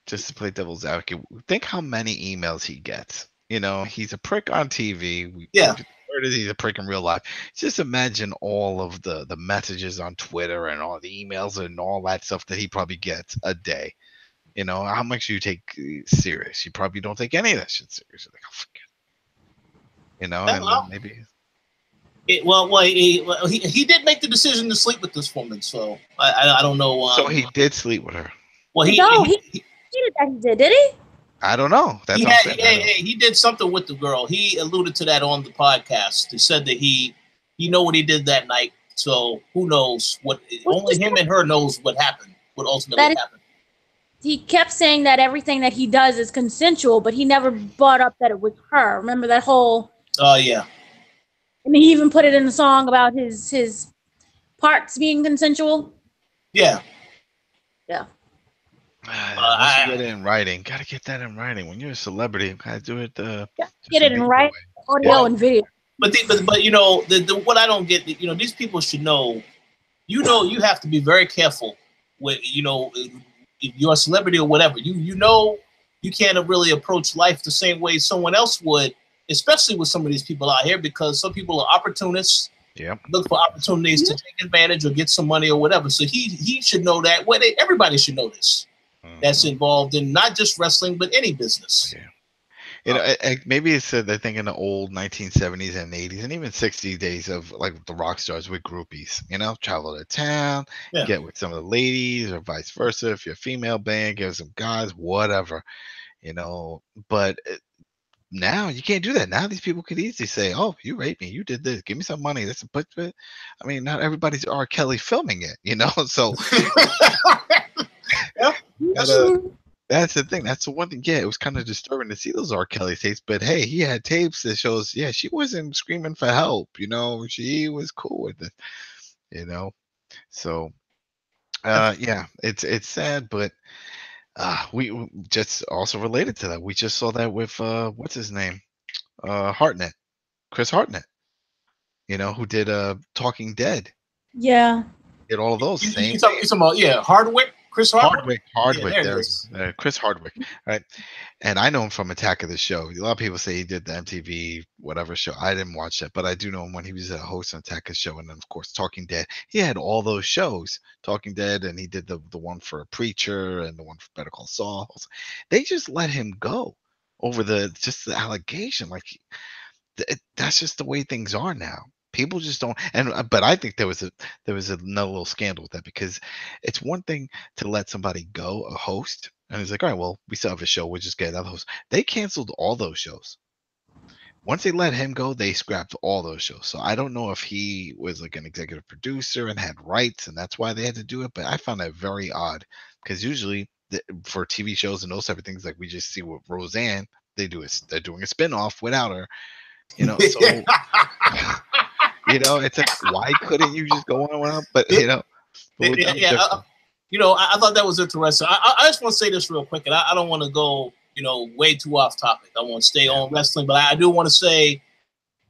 S2: just to play devil's advocate, think how many emails he gets. You know, he's a prick on TV.
S1: Yeah.
S2: He's a prick in real life. Just imagine all of the messages on Twitter and all the emails and all that stuff that he probably gets a day. You know, how much do you take serious? You probably don't take any of that shit serious. Like, oh, forget it. You know, and maybe. He did make the decision to sleep with this woman, so I don't know. So he did sleep with her.
S3: Well, he did he?
S2: I don't know.
S1: He did something with the girl. He alluded to that on the podcast. He said that he know what he did that night. So who knows what? Only him and her knows what happened. What ultimately happened.
S3: He kept saying that everything that he does is consensual, but he never brought up that it was her. Remember that whole?
S1: Oh yeah.
S3: And he even put it in the song about his parts being consensual.
S1: Yeah.
S3: Yeah.
S2: Get it in writing. Got to get that in writing. When you're a celebrity, you got to do it.
S3: Get it in writing, audio and video.
S1: But you know, what I don't get, you know, these people should know. You know, you have to be very careful with, you know, if you're a celebrity or whatever. You know, you can't really approach life the same way someone else would, especially with some of these people out here, because some people are opportunists.
S2: Yeah.
S1: Look for opportunities to take advantage or get some money or whatever. So he should know that. Everybody should know this. that's involved in not just wrestling but any business.
S2: Yeah. You know, maybe it's I think in the old 1970s and 80s and even 60s days of like the rock stars with groupies, you know, travel to town, get with some of the ladies or vice versa. If you're a female band, get with some guys, whatever, you know. But now you can't do that. Now these people could easily say, "Oh, you raped me. You did this. Give me some money." That's a but. I mean, not everybody's R. Kelly filming it, you know. So that's the thing. That's the one thing. Yeah, it was kind of disturbing to see those R. Kelly tapes. But hey, he had tapes that shows. Yeah, she wasn't screaming for help. You know, she was cool with it. You know, so yeah, it's sad, but we just also related to that. We just saw that with what's his name, Hartnett, Chris Hartnett. You know, who did Talking Dead.
S3: Yeah.
S2: Did all of those.
S1: You talking about Hardwick? Chris Hardwick?
S2: Hardwick. Yeah, Chris Hardwick. Right. And I know him from Attack of the Show. A lot of people say he did the MTV whatever show. I didn't watch that, but I do know him when he was a host on Attack of the Show. And then, of course, Talking Dead. He had all those shows, Talking Dead, and he did the one for Preacher and the one for Better Call Saul. They just let him go over the allegation. Like, that's just the way things are now. People just don't, but I think there was another little scandal with that, because it's one thing to let somebody go, a host, and it's like, all right, well, we still have a show, we'll just get another host. They canceled all those shows. Once they let him go, they scrapped all those shows. So I don't know if he was like an executive producer and had rights, and that's why they had to do it. But I found that very odd, because usually for TV shows and those type of things, like we just see with Roseanne, they're doing a spinoff without her. You know, so you know, it's like, why couldn't you just go on? But you know,
S1: I thought that was interesting. I just want to say this real quick, and I don't want to go, way too off topic. I want to stay on wrestling, but I do want to say,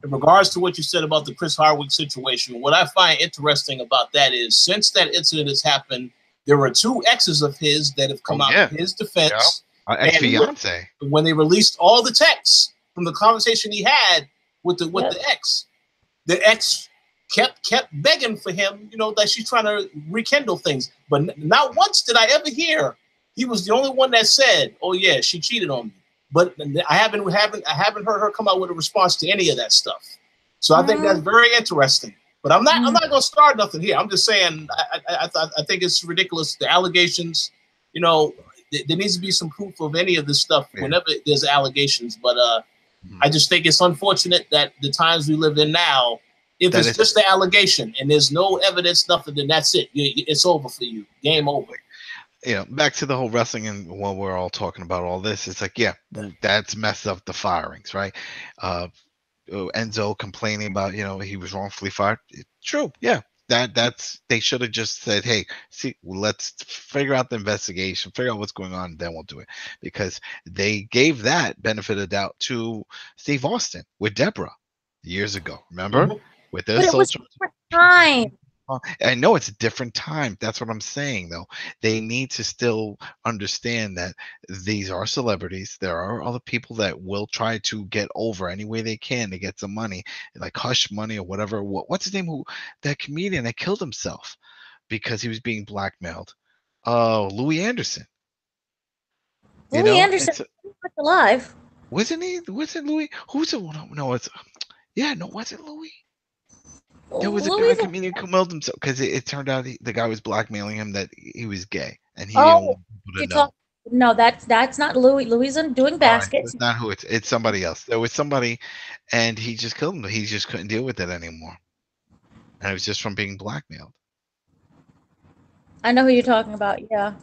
S1: in regards to what you said about the Chris Hardwick situation, what I find interesting about that is, since that incident has happened, there were 2 exes of his that have come out in his defense.
S2: Yeah. Ex-fiance.
S1: When they released all the texts from the conversation he had with the ex kept begging for him, that she's trying to rekindle things. But not once did I ever hear he was the only one that said, "Oh yeah, she cheated on me." But I haven't heard her come out with a response to any of that stuff. So I think that's very interesting. But I'm not going to start nothing here. I'm just saying I think it's ridiculous, the allegations. There needs to be some proof of any of this stuff whenever there's allegations. But I just think it's unfortunate that the times we live in now, if it's just the allegation and there's no evidence, nothing, then that's it. It's over for you. Game over.
S2: Back to the whole wrestling, and while we're all talking about all this, it's like, that's messed up the firings, right? Enzo complaining about, he was wrongfully fired. True, yeah. That's they should have just said, hey, let's figure out the investigation, figure out what's going on, then we'll do it. Because they gave that benefit of doubt to Steve Austin with Deborah years ago. Remember? With this,
S3: but it was a different time.
S2: I know it's a different time. That's what I'm saying, though. They need to still understand that these are celebrities. There are other people that will try to get over any way they can to get some money, like Hush Money or whatever. What's his name? That comedian that killed himself because he was being blackmailed? Oh, Louis Anderson.
S3: Louis Anderson was alive.
S2: Wasn't he? Was it Louis? Who's it? No, it's was it Louis? There was a guy comedian who killed himself because it turned out the guy was blackmailing him that he was gay, and he didn't want people to know.
S3: No, that's not Louis. Louis isn't doing baskets.
S2: That's not who it's somebody else. There was somebody, and he just killed him. He just couldn't deal with it anymore, and it was just from being blackmailed.
S3: I know who you're talking about. Yeah.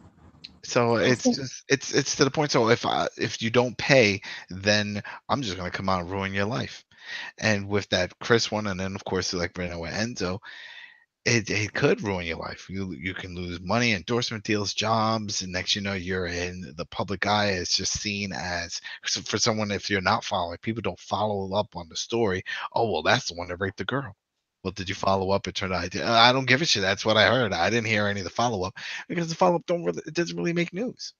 S2: So it's to the point. So if you don't pay, then I'm just gonna come out and ruin your life. And with that Chris one, and then of course like with Enzo, it could ruin your life. You can lose money, endorsement deals, jobs, and next you're in the public eye. It's just seen as, for someone, if you're not following, people don't follow up on the story. Oh well, that's the one that raped the girl. Well, did you follow up? It turned out I don't give a shit. That's what I heard. I didn't hear any of the follow up because the follow up doesn't really make news.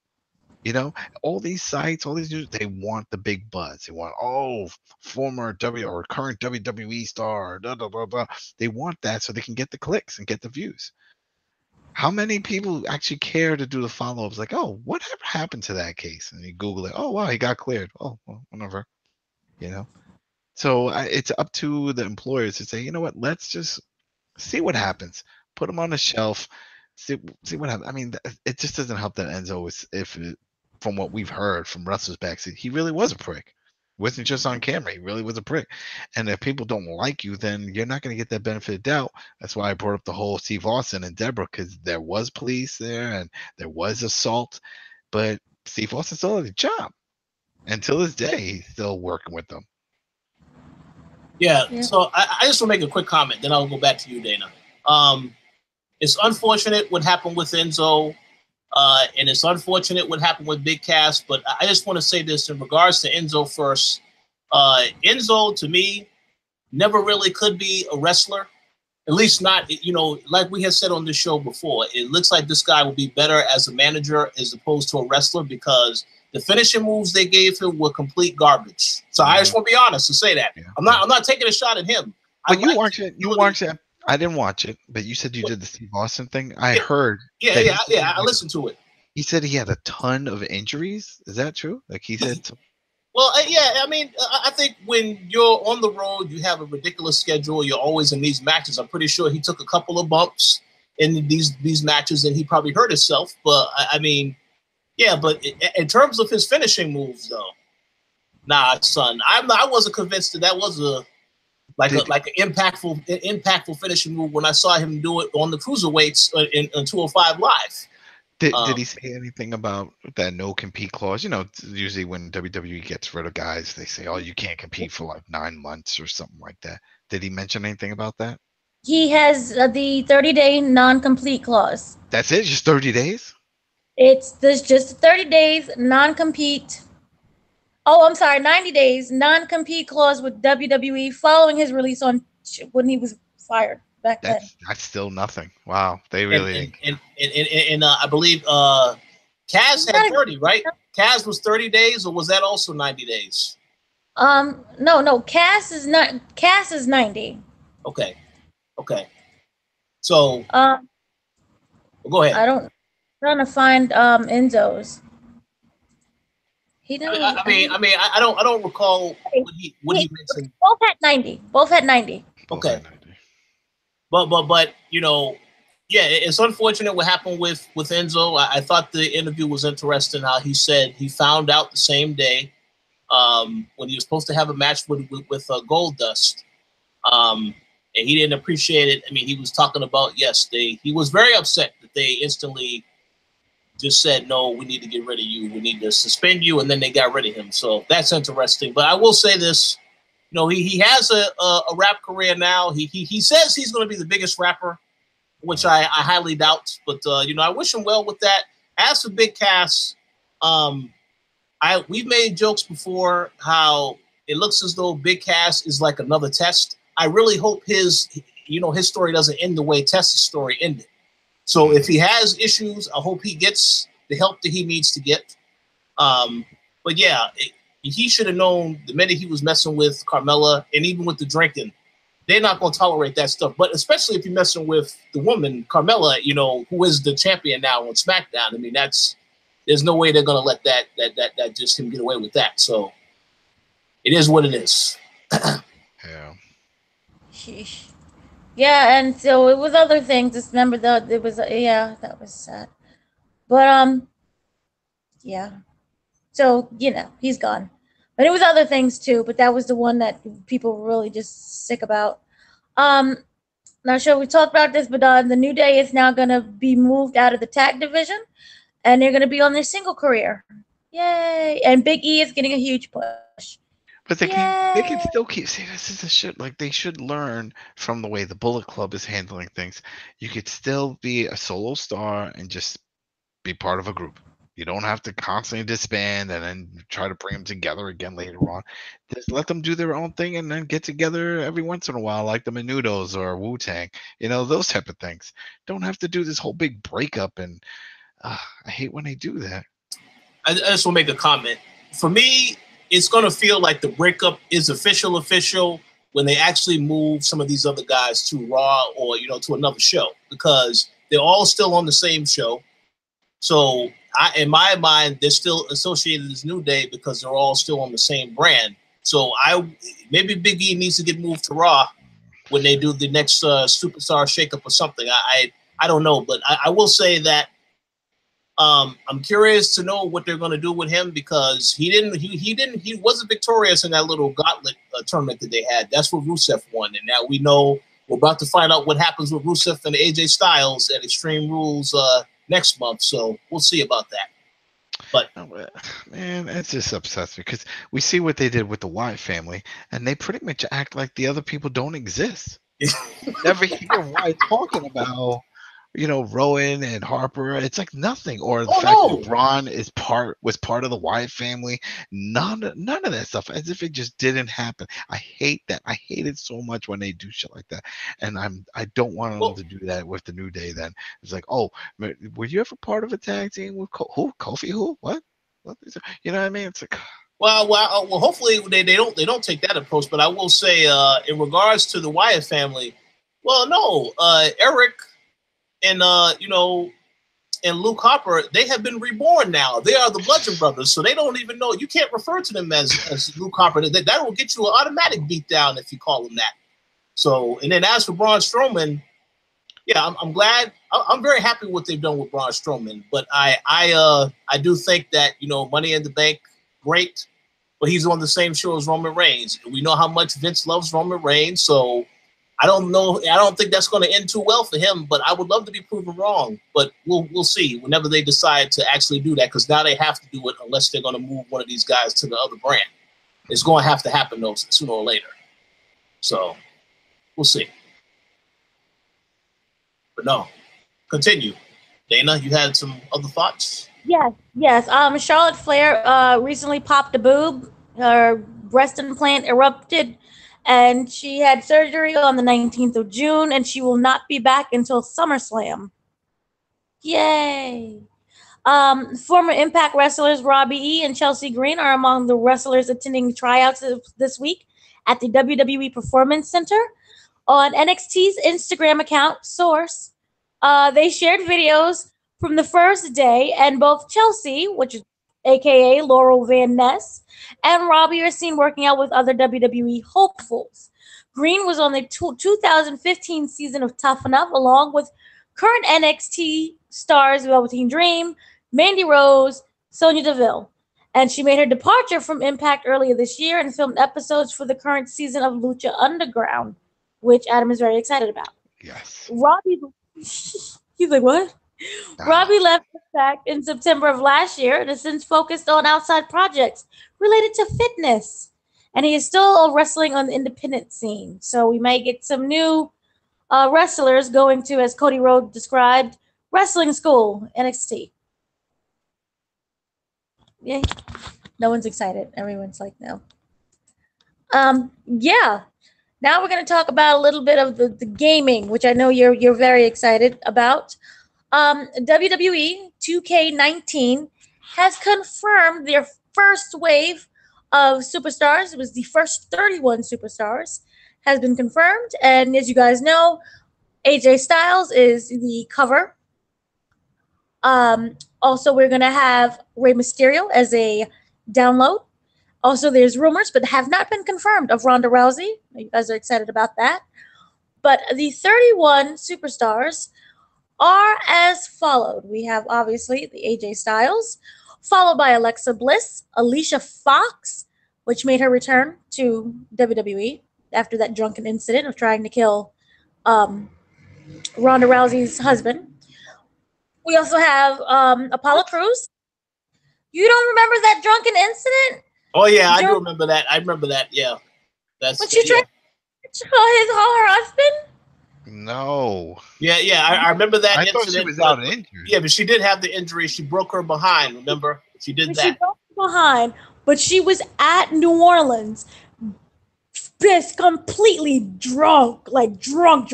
S2: All these sites, all these news, they want the big buzz. They want, former or current WWE star, blah, blah, blah, blah. They want that so they can get the clicks and get the views. How many people actually care to do the follow-ups? Like, oh, whatever happened to that case? And you Google it. Oh, wow, he got cleared. Oh, well, whatever. So it's up to the employers to say, you know what? Let's just see what happens. Put him on a shelf. See what happens. I mean, it just doesn't help that Enzo is, from what we've heard from wrestlers backstage, he really was a prick. Wasn't just on camera. He really was a prick. And if people don't like you, then you're not going to get that benefit of doubt. That's why I brought up the whole Steve Austin and Deborah, because there was police there and there was assault, but Steve Austin still had a job. Until this day, he's still working with them.
S1: Yeah. So I just want to make a quick comment, then I'll go back to you, Dana. It's unfortunate what happened with Enzo, and it's unfortunate what happened with Big Cass, but I just want to say this in regards to Enzo first. Enzo, to me, never really could be a wrestler, at least not, like we had said on this show before. It looks like this guy will be better as a manager as opposed to a wrestler, because the finishing moves they gave him were complete garbage. So I just want to be honest and say that. Yeah. I'm not taking a shot at him.
S2: But you watched it. I didn't watch it, but you said you did the Steve Austin thing. I heard.
S1: Yeah. I listened to it.
S2: He said he had a ton of injuries. Is that true? Like he said.
S1: Well, yeah. I mean, I think when you're on the road, you have a ridiculous schedule. You're always in these matches. I'm pretty sure he took a couple of bumps in these matches, and he probably hurt himself. But I mean, yeah. But in terms of his finishing moves, though, nah, son, I wasn't convinced that was an impactful finishing move when I saw him do it on the cruiserweights in 205 Live.
S2: Did he say anything about that no compete clause? Usually when WWE gets rid of guys, they say, "Oh, you can't compete for like 9 months or something like that." Did he mention anything about that?
S3: He has the 30-day non-compete clause.
S2: That's it? Just 30 days?
S3: There's just 30 days non-compete. Oh, I'm sorry, 90 days non-compete clause with WWE following his release when he was fired back then.
S2: That's still nothing. Wow, they really.
S1: And I believe Kaz had 30, right? Kaz was 30 days, or was that also 90 days?
S3: No. Cass is 90.
S1: Okay. So. Well, go ahead.
S3: I'm trying to find Enzo's. He doesn't.
S1: I don't recall what he mentioned.
S3: Both had 90.
S1: Okay. But yeah, it's unfortunate what happened with Enzo. I thought the interview was interesting. How he said he found out the same day when he was supposed to have a match with Goldust, and he didn't appreciate it. I mean, he was talking about he was very upset that they instantly just said, no, we need to get rid of you. We need to suspend you, and then they got rid of him. So that's interesting. But I will say this. He has a rap career now. He says he's going to be the biggest rapper, which I highly doubt. But I wish him well with that. As for Big Cass, we've made jokes before how it looks as though Big Cass is like another Test. I really hope his story doesn't end the way Test's story ended. So if he has issues, I hope he gets the help that he needs to get. But yeah. He should have known the minute he was messing with Carmella, and even with the drinking, they're not going to tolerate that stuff. But especially if you're messing with the woman, Carmella, who is the champion now on SmackDown. I mean, there's no way they're going to let that just him get away with that. So it is what it is.
S2: Yeah.
S3: Sheesh. Yeah, and so it was other things. Just remember that that was sad. But yeah. So, he's gone. But it was other things too, but that was the one that people were really just sick about. Not sure we talked about this, but the New Day is now going to be moved out of the tag division, and they're going to be on their single career. Yay! And Big E is getting a huge push.
S2: But they can still keep. See, this is the shit. Like, they should learn from the way the Bullet Club is handling things. You could still be a solo star and just be part of a group. You don't have to constantly disband and then try to bring them together again later on. Just let them do their own thing and then get together every once in a while, like the Menudos or Wu-Tang. Those type of things. Don't have to do this whole big breakup, and I hate when they do that.
S1: I just want to make a comment. For me, it's going to feel like the breakup is official when they actually move some of these other guys to Raw or, to another show, because they're all still on the same show. So in my mind, they're still associated as New Day because they're all still on the same brand. So maybe Big E needs to get moved to Raw when they do the next superstar shakeup or something. I don't know, but I will say that I'm curious to know what they're going to do with him because he wasn't victorious in that little gauntlet tournament that they had. That's what Rusev won, and now we know we're about to find out what happens with Rusev and AJ Styles at Extreme Rules next month. So we'll see about that. But
S2: man, it's just upsets me because we see what they did with the Wyatt family, and they pretty much act like the other people don't exist. Never hear Wyatt talking about, Rowan and Harper. It's like nothing. Or the fact that Braun was part of the Wyatt family. None of that stuff. As if it just didn't happen. I hate that. I hate it so much when they do shit like that. And I don't want them to do that with the New Day. Then it's like, oh, were you ever part of a tag team with who? Kofi? Who? What? You know what I mean? It's like.
S1: Well, hopefully they don't take that approach. But I will say, in regards to the Wyatt family, well, no, Eric. And and Luke Harper, they have been reborn now. They are the Bludgeon Brothers, so they don't even know. You can't refer to them as Luke Harper. That will get you an automatic beatdown if you call them that. So, and then as for Braun Strowman, yeah, I'm glad. I'm very happy with what they've done with Braun Strowman. But I do think that Money in the Bank, great, but he's on the same show as Roman Reigns. And we know how much Vince loves Roman Reigns, so. I don't know. I don't think that's going to end too well for him, but I would love to be proven wrong. But we'll see whenever they decide to actually do that, because now they have to do it unless they're going to move one of these guys to the other brand. It's going to have to happen though sooner or later. So we'll see. But no, continue. Dana, you had some other thoughts?
S3: Yes. Charlotte Flair recently popped a boob. Her breast implant erupted. And she had surgery on the 19th of June, and she will not be back until SummerSlam. Yay! Former Impact wrestlers Robbie E. and Chelsea Green are among the wrestlers attending tryouts this week at the WWE Performance Center. On NXT's Instagram account, Source, they shared videos from the first day, and both Chelsea, which is a.k.a. Laurel Van Ness, and Robbie are seen working out with other WWE hopefuls. Green was on the 2015 season of Tough Enough, along with current NXT stars Velveteen Dream, Mandy Rose, Sonya Deville. And she made her departure from Impact earlier this year and filmed episodes for the current season of Lucha Underground, which Adam is very excited about.
S2: Yes.
S3: Robbie, he's like, what? Robbie left Impact in September of last year and has since focused on outside projects related to fitness. And he is still wrestling on the independent scene. So we may get some new wrestlers going to, as Cody Rhodes described, wrestling school, NXT. Yeah, no one's excited. Everyone's like, no. Yeah. Now we're going to talk about a little bit of the gaming, which I know you're very excited about. WWE 2K19 has confirmed their first wave of superstars. It was the first 31 superstars has been confirmed. And as you guys know, AJ Styles is the cover. Also, we're going to have Rey Mysterio as a download. Also, there's rumors, but have not been confirmed, of Ronda Rousey. You guys are excited about that. But the 31 superstars are as followed. We have, obviously, the AJ Styles, followed by Alexa Bliss, Alicia Fox, which made her return to WWE after that drunken incident of trying to kill Ronda Rousey's husband. We also have Apollo Crews. You don't remember that drunken incident?
S1: Oh, yeah, I do remember that. I remember that, yeah.
S3: When she tried to kill her husband?
S2: No.
S1: Yeah, I remember that
S2: I
S1: incident.
S2: thought she was out injured.
S1: Yeah, but she did have the injury. She broke her behind, remember? She did that.
S3: She broke her behind, but she was at New Orleans, just completely drunk, like drunk,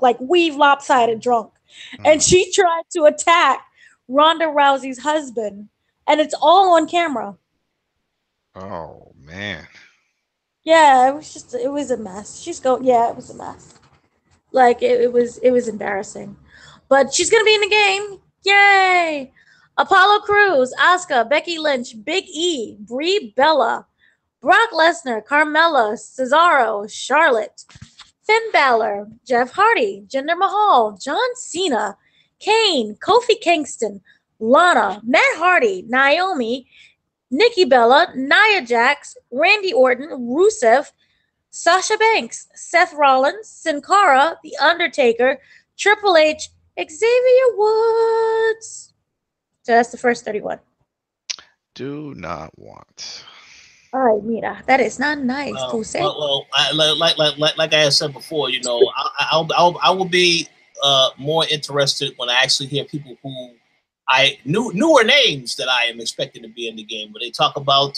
S3: like weave lopsided drunk. And she tried to attack Ronda Rousey's husband, and it's all on camera.
S2: Oh, man.
S3: Yeah, it was a mess. It was a mess. Like it was embarrassing. but she's going to be in the game. Yay! Apollo Crews, Asuka, Becky Lynch, Big E, Brie Bella, Brock Lesnar, Carmella, Cesaro, Charlotte, Finn Balor, Jeff Hardy, Jinder Mahal, John Cena, Kane, Kofi Kingston, Lana, Matt Hardy, Naomi, Nikki Bella, Nia Jax, Randy Orton, Rusev, Sasha Banks, Seth Rollins, Sin Cara, The Undertaker, Triple H, Xavier Woods. So that's the first 31.
S2: Do not want.
S3: All right, Mira, that is not nice.
S1: Well, like I had said before, you know, I will be more interested when I actually hear people who newer names that I am expecting to be in the game. When they talk about,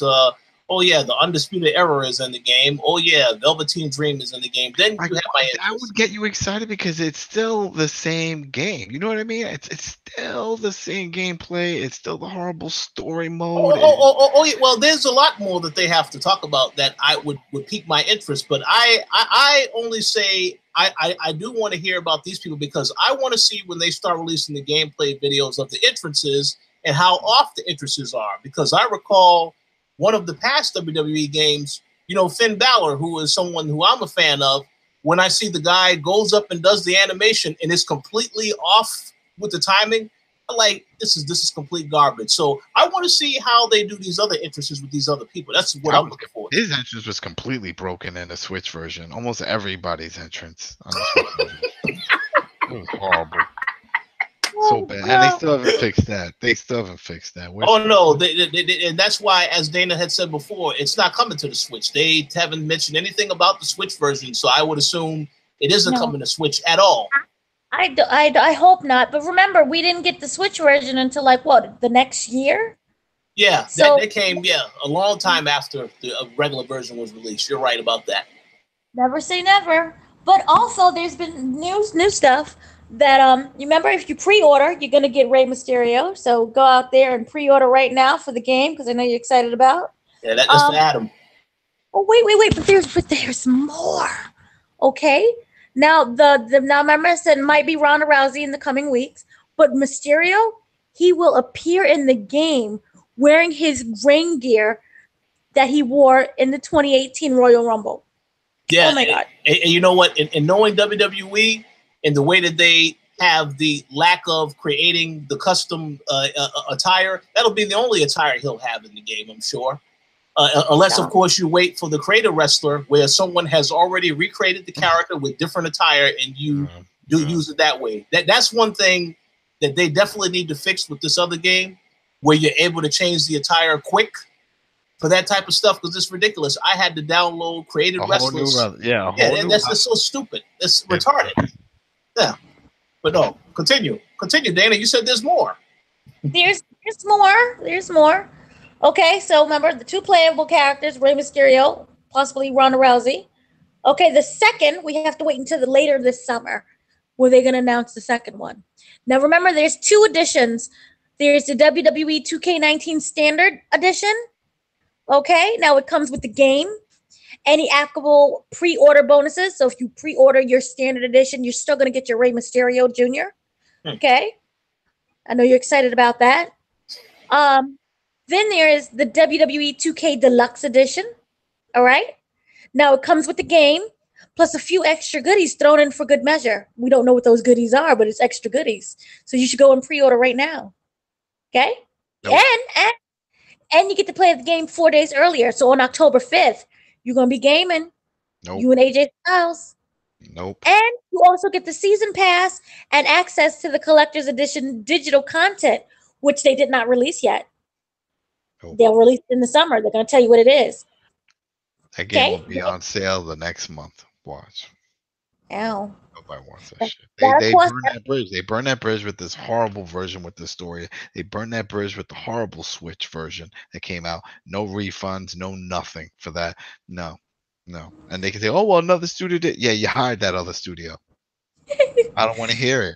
S1: oh yeah, the Undisputed Era is in the game. Oh yeah, Velveteen Dream is in the game. Then you have my interest.
S2: I would get you excited because it's still the same game. You know what I mean? It's still the same gameplay. It's still the horrible story mode.
S1: Oh yeah. Well, there's a lot more that they have to talk about that I would pique my interest. But I only say I do want to hear about these people because I want to see when they start releasing the gameplay videos of the entrances and how off the entrances are. Because I recall one of the past WWE games, you know, Finn Balor, who is someone who I'm a fan of, when I see the guy goes up and does the animation and is completely off with the timing, I'm like, this is complete garbage. So I want to see how they do these other entrances with these other people. That's what I'm looking for.
S2: His entrance was completely broken in the Switch version. Almost everybody's entrance on the Switch version. It was horrible. So bad, and they still haven't fixed that. Oh
S1: no, and that's why, as Dana had said before, it's not coming to the Switch. They haven't mentioned anything about the Switch version, so I would assume it isn't coming to Switch at all.
S3: I hope not. But remember, we didn't get the Switch version until like what, the next year?
S1: Yeah, so that came a long time after the regular version was released. You're right about that.
S3: Never say never. But also, there's been new stuff. That you remember, if you pre-order, you're gonna get Rey Mysterio. So go out there and pre-order right now for the game because I know you're excited about.
S1: Yeah, that's for Adam.
S3: Oh wait, but there's more. Okay, now now remember I said it might be Ronda Rousey in the coming weeks, but Mysterio, he will appear in the game wearing his ring gear that he wore in the 2018 Royal Rumble.
S1: Yeah.
S3: Oh my God.
S1: And you know what? In knowing WWE. And the way that they have the lack of creating the custom attire, that'll be the only attire he'll have in the game, I'm sure. Unless, of course, you wait for the creator wrestler where someone has already recreated the character with different attire and you use it that way. That's one thing that they definitely need to fix with this other game, where you're able to change the attire quick for that type of stuff, because it's ridiculous. I had to download created wrestlers. That's so stupid. It's retarded. Yeah, but no, continue, Dana. You said there's more.
S3: There's more. Okay, so remember the two playable characters, Rey Mysterio, possibly Ronda Rousey. Okay, the second, we have to wait until later this summer where they're going to announce the second one. Now, remember, there's two editions. There's the WWE 2K19 Standard Edition. Okay, now it comes with the game. Any applicable pre-order bonuses. So if you pre-order your standard edition, you're still going to get your Rey Mysterio Jr. Okay. I know you're excited about that. Then there is the WWE 2K Deluxe Edition. All right. Now it comes with the game, plus a few extra goodies thrown in for good measure. We don't know what those goodies are, but it's extra goodies. So you should go and pre-order right now. Okay. Nope. And you get to play the game 4 days earlier. So on October 5th, you're going to be gaming.
S2: Nope.
S3: You and AJ Styles.
S2: Nope.
S3: And you also get the season pass and access to the collector's edition digital content, which they did not release yet. Nope. They'll release it in the summer. They're going to tell you what it is.
S2: That game will be on sale the next month. Watch.
S3: Ow.
S2: Nobody wants that shit. They burn that bridge. They burn that bridge with this horrible version with the story. They burn that bridge with the horrible Switch version that came out. No refunds, no nothing for that. No. And they can say, oh, well, another studio did. Yeah, you hired that other studio. I don't want to hear it.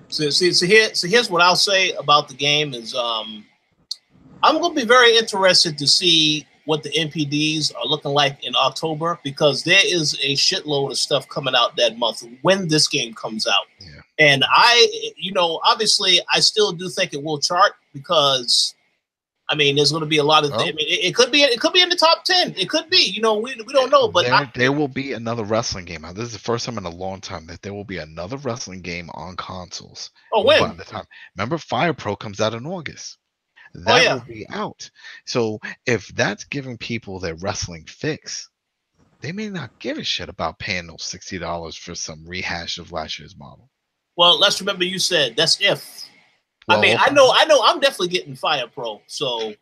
S1: So here's what I'll say about the game is I'm going to be very interested to see what the NPDs are looking like in October, because there is a shitload of stuff coming out that month when this game comes out.
S2: Yeah.
S1: And obviously, I still do think it will chart because, I mean, there's going to be a lot of. I mean, it could be in the top 10. It could be. We don't know. But
S2: there will be another wrestling game. This is the first time in a long time that there will be another wrestling game on consoles.
S1: Oh, when?
S2: By the time, remember, Fire Pro comes out in August. That will be out. So if that's giving people their wrestling fix, they may not give a shit about paying those $60 for some rehash of last year's model.
S1: Well, let's remember you said that's if. Well, I mean, I know. I'm definitely getting Fire Pro. So,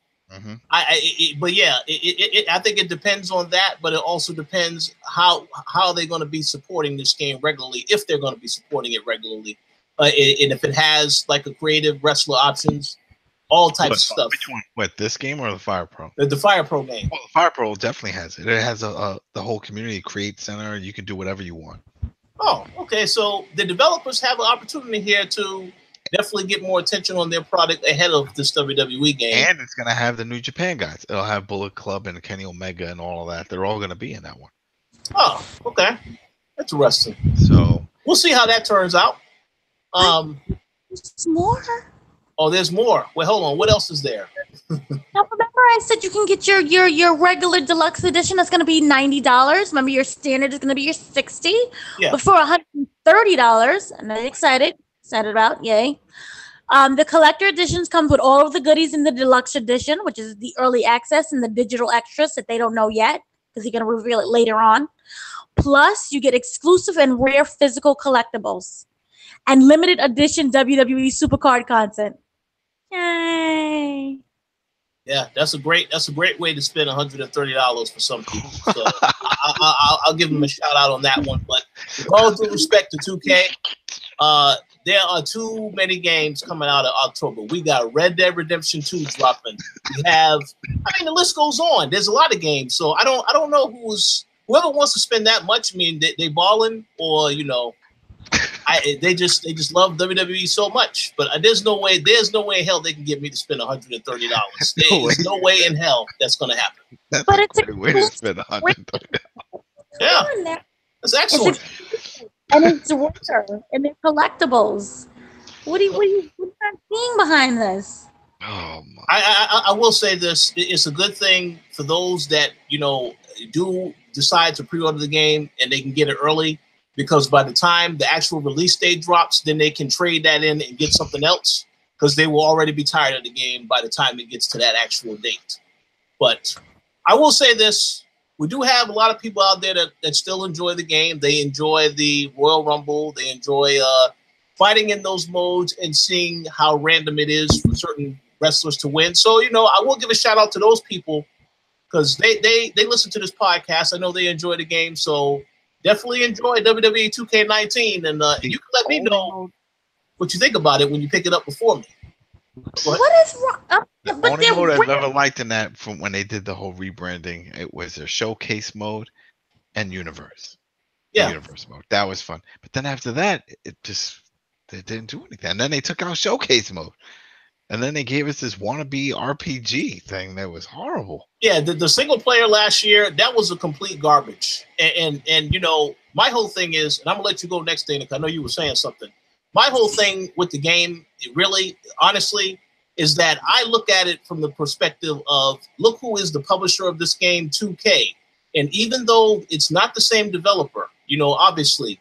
S1: but yeah, I think it depends on that. But it also depends how they're going to be supporting this game regularly, if they're going to be supporting it regularly, and if it has like a creative wrestler options. All types of stuff.
S2: Which one? What, this game or the Fire Pro?
S1: The Fire Pro game.
S2: Well, the Fire Pro definitely has it. It has the whole community create center. You can do whatever you want.
S1: Oh, okay. So the developers have an opportunity here to definitely get more attention on their product ahead of this WWE game.
S2: And it's going to have the New Japan guys. It'll have Bullet Club and Kenny Omega and all of that. They're all going to be in that one.
S1: Oh, okay. Interesting.
S2: So
S1: we'll see how that turns out.
S3: There's more.
S1: Oh, there's more. Wait, hold on. What else is there?
S3: Now, remember I said you can get your regular deluxe edition. That's going to be $90. Remember, your standard is going to be your $60.
S1: Yeah.
S3: But for $130, and I'm excited about, yay. The collector editions comes with all of the goodies in the deluxe edition, which is the early access and the digital extras that they don't know yet because you're going to reveal it later on. Plus, you get exclusive and rare physical collectibles and limited edition WWE Supercard content. Yay!
S1: Yeah, that's a great way to spend $130 for some people. So I'll give them a shout out on that one. But with all due respect to 2K, there are too many games coming out in October. We got Red Dead Redemption 2 dropping. We have, the list goes on. There's a lot of games. So I don't know whoever wants to spend that much. I mean, they balling or they just love WWE so much, but there's no way in hell they can get me to spend $130. There's no way in hell that's going to happen.
S3: But it's a
S2: way to spend $130.
S1: Yeah, that's excellent.
S3: And it's rare, and they're collectibles. What are you not seeing behind this?
S2: Oh my!
S1: I will say this: it's a good thing for those that do decide to pre-order the game and they can get it early. Because by the time the actual release date drops, then they can trade that in and get something else because they will already be tired of the game by the time it gets to that actual date. But I will say this. We do have a lot of people out there that still enjoy the game. They enjoy the Royal Rumble. They enjoy fighting in those modes and seeing how random it is for certain wrestlers to win. So, I will give a shout out to those people because they listen to this podcast. I know they enjoy the game. So, definitely enjoy WWE 2K19, and you can let me know what you think about it when you pick it up before me.
S3: What is wrong?
S2: The only mode I've ever liked in that from when they did the whole rebranding, it was their showcase mode and universe.
S1: Yeah,
S2: universe mode. That was fun. But then after that, they didn't do anything. And then they took out showcase mode. And then they gave us this wannabe RPG thing that was horrible.
S1: Yeah, the single player last year, that was a complete garbage. And my whole thing is, and I'm going to let you go next, Dana, because I know you were saying something. My whole thing with the game, it really, honestly, is that I look at it from the perspective of, look who is the publisher of this game, 2K. And even though it's not the same developer, obviously,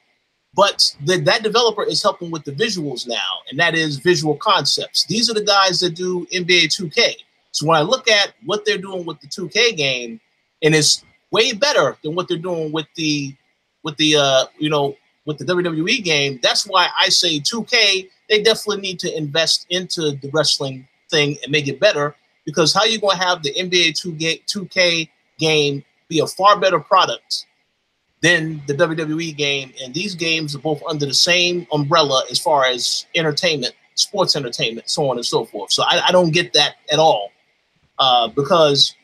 S1: but that developer is helping with the visuals now, and that is Visual Concepts. These are the guys that do NBA 2K. So when I look at what they're doing with the 2K game, and it's way better than what they're doing with the WWE game, that's why I say 2K, they definitely need to invest into the wrestling thing and make it better, because how you going to have the NBA 2K game be a far better product than the WWE game, and these games are both under the same umbrella as far as entertainment, sports entertainment, so on and so forth. So I don't get that at all, because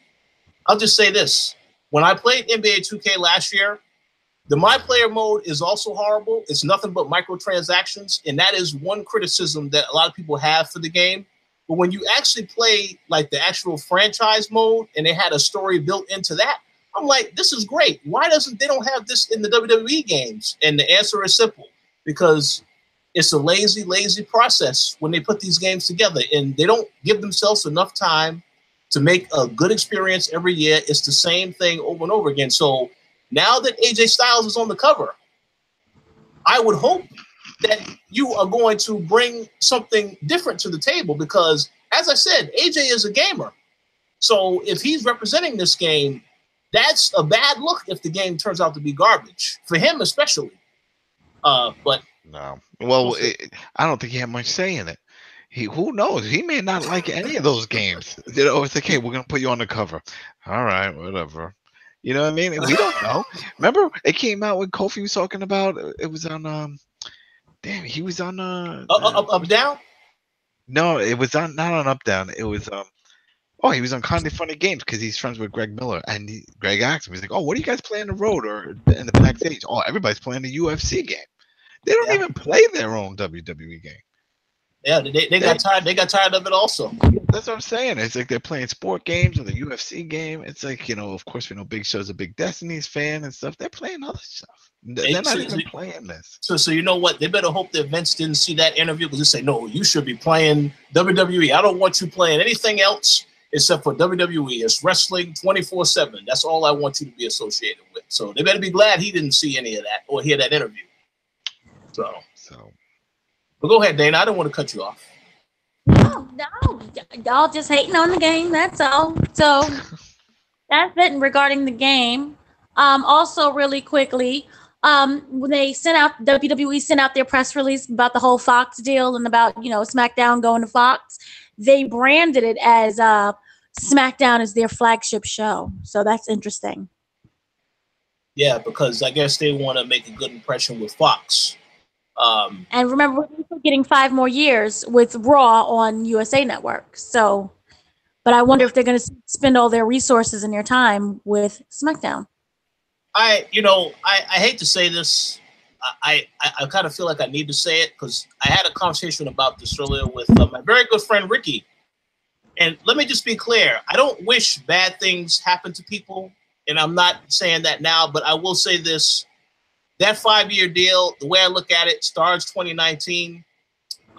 S1: I'll just say this. When I played NBA 2K last year, the My Player mode is also horrible. It's nothing but microtransactions, and that is one criticism that a lot of people have for the game. But when you actually play like the actual franchise mode and they had a story built into that, I'm like, this is great. Why they don't have this in the WWE games? And the answer is simple, because it's a lazy process when they put these games together, and they don't give themselves enough time to make a good experience every year. It's the same thing over and over again. So now that AJ Styles is on the cover, I would hope that you are going to bring something different to the table, because, as I said, AJ is a gamer. So if he's representing this game, that's a bad look if the game turns out to be garbage, for him especially. But
S2: no. Well, I don't think he had much say in it. Who knows? He may not like any of those games. You know, it's like, hey, we're gonna put you on the cover. All right, whatever. You know what I mean? We don't know. Remember, it came out when Kofi was talking about. It was on. Damn, he was on.
S1: Up Down.
S2: No, it was on not on Up Down. It was Oh, he was on Kinda Funny Games because he's friends with Greg Miller, and Greg asked him, he's like, "Oh, what do you guys play on the road or in the backstage?" "Oh, everybody's playing the UFC game." They don't even play their own WWE game.
S1: Yeah, they got tired. They got tired of it also.
S2: That's what I'm saying. It's like they're playing sport games or the UFC game. It's like, you know, of course we know Big Show's a big Destiny's fan and stuff. They're playing other stuff. They're not even playing this.
S1: So you know what? They better hope that Vince didn't see that interview, because they say, "No, you should be playing WWE. I don't want you playing anything else except for WWE. It's wrestling 24/7. That's all I want you to be associated with." So they better be glad he didn't see any of that or hear that interview. So. But go ahead, Dana. I don't want to cut you off.
S3: No, y'all just hating on the game. That's all. So that's it regarding the game. Also, really quickly, when they WWE sent out their press release about the whole Fox deal and about, you know, SmackDown going to Fox, they branded it as SmackDown is their flagship show. So that's interesting.
S1: Yeah, because I guess they want to make a good impression with Fox.
S3: And remember, we're getting 5 more years with Raw on USA Network. So, but I wonder if they're going to spend all their resources and their time with SmackDown.
S1: I hate to say this. I kind of feel like I need to say it, because I had a conversation about this earlier with my very good friend Ricky. And let me just be clear. I don't wish bad things happen to people, and I'm not saying that now, but I will say this. That 5-year deal, the way I look at it, starts 2019.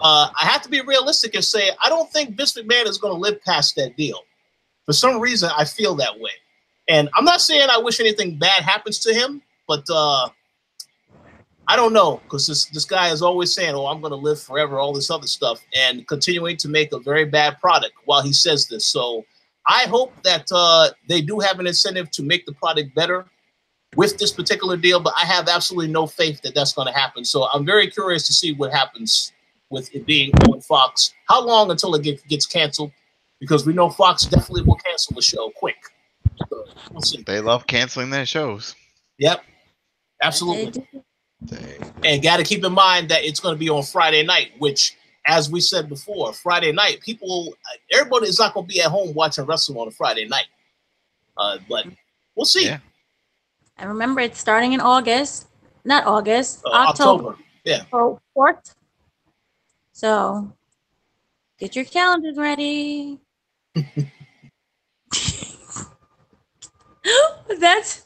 S1: I have to be realistic and say I don't think Vince McMahon is going to live past that deal. For some reason, I feel that way. And I'm not saying I wish anything bad happens to him, but I don't know, because this guy is always saying, "Oh, I'm going to live forever," all this other stuff, and continuing to make a very bad product while he says this. So I hope that they do have an incentive to make the product better with this particular deal, but I have absolutely no faith that that's going to happen. So I'm very curious to see what happens with it being on Fox. How long until it gets canceled? Because we know Fox definitely will cancel the show quick. So we'll see.
S2: They love canceling their shows.
S1: Yep, absolutely. And got to keep in mind that it's going to be on Friday night, which, as we said before, Friday night, everybody is not going to be at home watching wrestling on a Friday night. But we'll see.
S3: Yeah. And remember, it's starting in October.
S1: Yeah.
S3: 4th. So get your calendars ready. That's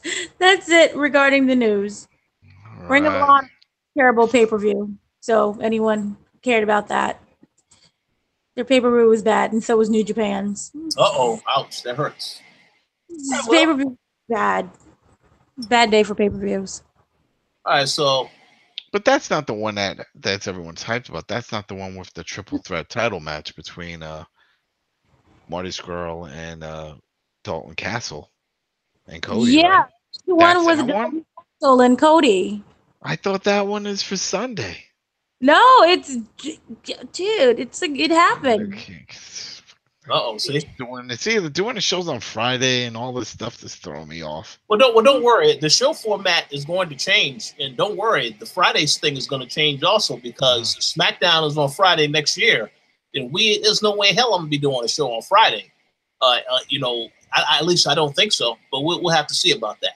S3: it regarding the news. Right. Ring of Honor, terrible pay-per-view. So anyone cared about that? Their pay-per-view was bad, and so was New Japan's.
S1: Ouch, that hurts.
S3: Pay-per-view bad. Bad day for pay-per-views.
S1: All right, so.
S2: But that's not the one that's everyone's hyped about. That's not the one with the triple threat title match between Marty Scurll and Dalton Castle and Cody.
S3: Yeah,
S2: right?
S3: The one with Dalton Castle and Cody.
S2: I thought that one is for Sunday.
S3: No, it's dude. It happened.
S1: See,
S2: it's either doing the shows on Friday and all this stuff that's throwing me off.
S1: Well, don't worry. The show format is going to change, and don't worry, the Fridays thing is going to change also, because SmackDown is on Friday next year, and there's no way in hell I'm gonna be doing a show on Friday. At least I don't think so, but we'll have to see about that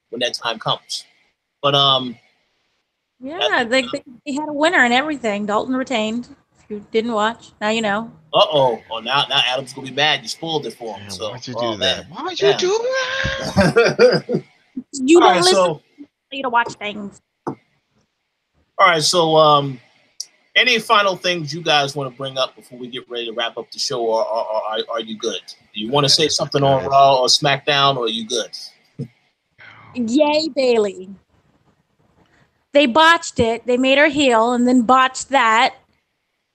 S1: when that time comes. But
S3: yeah, they had a winner and everything. Dalton retained. If you didn't watch, now you know.
S1: Oh, now Adam's gonna be mad. You spoiled it for him.
S2: Yeah,
S1: So,
S2: why'd you do that?
S1: man.
S2: Why'd you
S1: Yeah.
S2: do that?
S3: You
S1: All
S3: don't
S1: right,
S3: listen to you to watch things.
S1: All right, so any final things you guys want to bring up before we get ready to wrap up the show, or are you good? Do you want to say something on Raw or SmackDown, or are you good?
S3: Yay, Bailey. They botched it. They made her heel and then botched that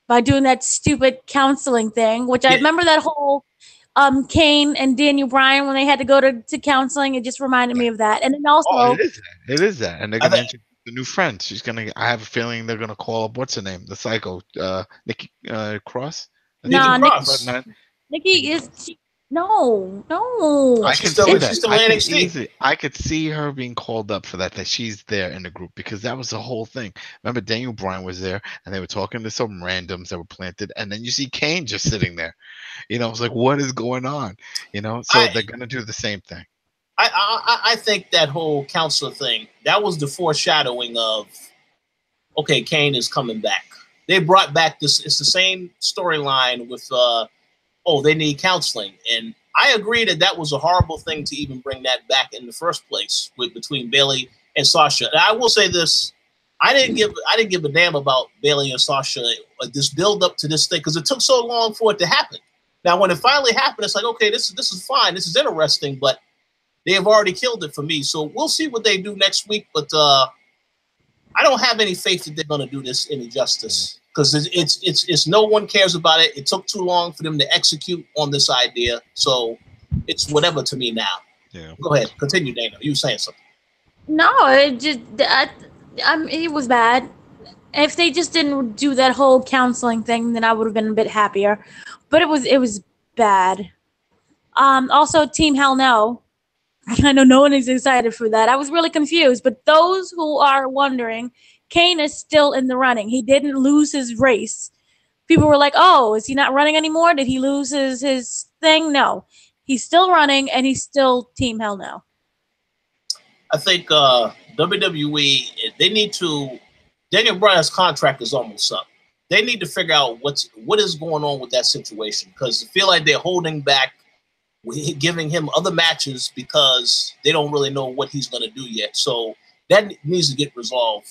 S3: by doing that stupid counseling thing, which I remember that whole Kane and Daniel Bryan when they had to go to counseling. It just reminded me of that. And then also,
S2: Oh, it is that. It is that. And they're going to introduce the new friend. She's going to, I have a feeling they're going to call up, what's her name? The Psycho, Nikki Cross?
S3: Nikki is, no.
S2: I can see that.
S1: She's still in NXT.
S2: I could see her being called up for that she's there in the group, because that was the whole thing. Remember, Daniel Bryan was there, and they were talking to some randoms that were planted, and then you see Kane just sitting there. It's like, what is going on? So they're gonna do the same thing.
S1: I think that whole counselor thing, that was the foreshadowing of, okay, Kane is coming back. They brought back this. It's the same storyline with they need counseling. And I agree that was a horrible thing to even bring that back in the first place between Bayley and Sasha. And I will say this, I didn't give a damn about Bayley and Sasha, this build up to this thing, because it took so long for it to happen. Now, when it finally happened, it's like, okay, this is fine. This is interesting, but they have already killed it for me. So we'll see what they do next week. But I don't have any faith that they're going to do this any justice, because it's no one cares about it. It took too long for them to execute on this idea. So it's whatever to me now.
S2: Yeah.
S1: Go ahead. Continue, Dana. You were saying something.
S3: No, it was bad. If they just didn't do that whole counseling thing, then I would have been a bit happier. But it was bad. Also, Team Hell No. I know no one is excited for that. I was really confused. But those who are wondering, Kane is still in the running. He didn't lose his race. People were like, oh, is he not running anymore? Did he lose his thing? No. He's still running, and he's still Team Hell No.
S1: I think WWE, they need to, Daniel Bryan's contract is almost up. They need to figure out what is going on with that situation, because I feel like they're holding back, giving him other matches because they don't really know what he's going to do yet. So that needs to get resolved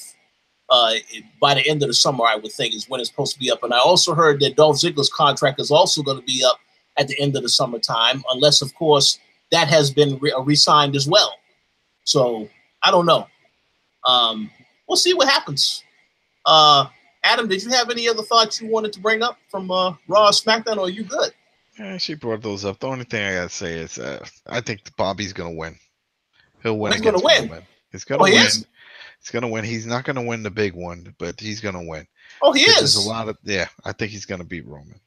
S1: by the end of the summer, I would think, is when it's supposed to be up. And I also heard that Dolph Ziggler's contract is also going to be up at the end of the summertime, unless, of course, that has been re-signed as well. So I don't know. We'll see what happens. Adam, did you have any other thoughts you wanted to bring up from Raw or SmackDown, or are you good?
S2: Yeah, she brought those up. The only thing I gotta say is I think Bobby's gonna win. He'll win.
S1: He's gonna win.
S2: He's gonna win.
S1: Is?
S2: He's gonna win. He's not gonna win the big one, but he's gonna win.
S1: Oh, he is.
S2: There's a lot of I think he's gonna beat Roman.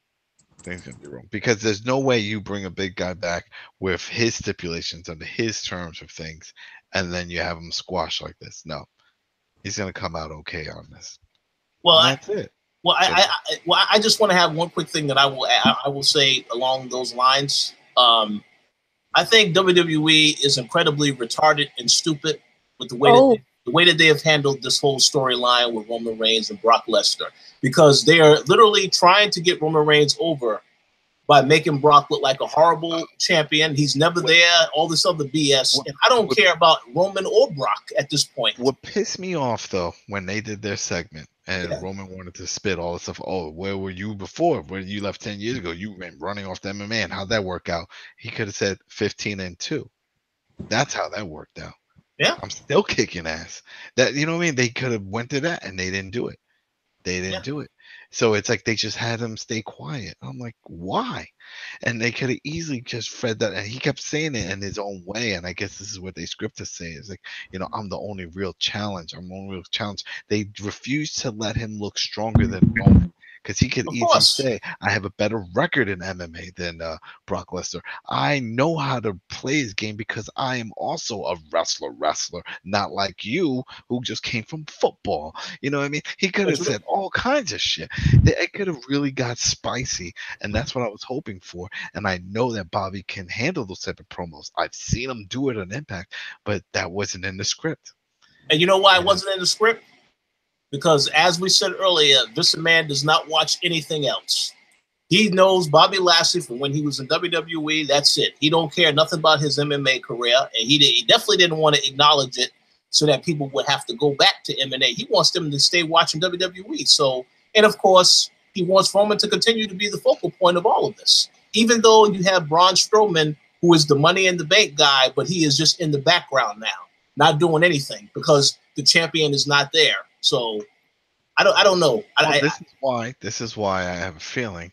S2: I think he's gonna beat Roman, because there's no way you bring a big guy back with his stipulations under his terms of things, and then you have him squash like this. No, he's gonna come out okay on this.
S1: Well,
S2: that's it.
S1: Well, I just want to have one quick thing that I will say along those lines. I think WWE is incredibly retarded and stupid with the way that they have handled this whole storyline with Roman Reigns and Brock Lesnar, because they are literally trying to get Roman Reigns over by making Brock look like a horrible champion. He's never there, all this other BS. And I don't care about Roman or Brock at this point.
S2: What pissed me off, though, when they did their segment and Roman wanted to spit all this stuff, oh, where were you before? Where you left 10 years ago? You went running off the MMA. How'd that work out? He could have said 15-2. That's how that worked out.
S1: Yeah.
S2: I'm still kicking ass. That, you know what I mean? They could have went to that, and they didn't do it. They didn't do it. So it's like they just had him stay quiet. I'm like, why? And they could have easily just fed that. And he kept saying it in his own way. And I guess this is what they script to say. It's like, I'm the only real challenge. I'm the only real challenge. They refused to let him look stronger than Roman, because he could easily say, I have a better record in MMA than Brock Lesnar. I know how to play his game because I am also a wrestler, not like you who just came from football. You know what I mean? He could have said all kinds of shit. It could have really got spicy, and that's what I was hoping for. And I know that Bobby can handle those type of promos. I've seen him do it on Impact, but that wasn't in the script.
S1: And you know why it wasn't in the script? because as we said earlier, this man does not watch anything else. He knows Bobby Lashley from when he was in WWE. That's it. He don't care nothing about his MMA career, and he definitely didn't want to acknowledge it so that people would have to go back to MMA. He wants them to stay watching WWE. So, and of course, he wants Roman to continue to be the focal point of all of this. Even though you have Braun Strowman, who is the Money in the Bank guy, but he is just in the background now, not doing anything because the champion is not there. So I don't know.
S2: This is why I have a feeling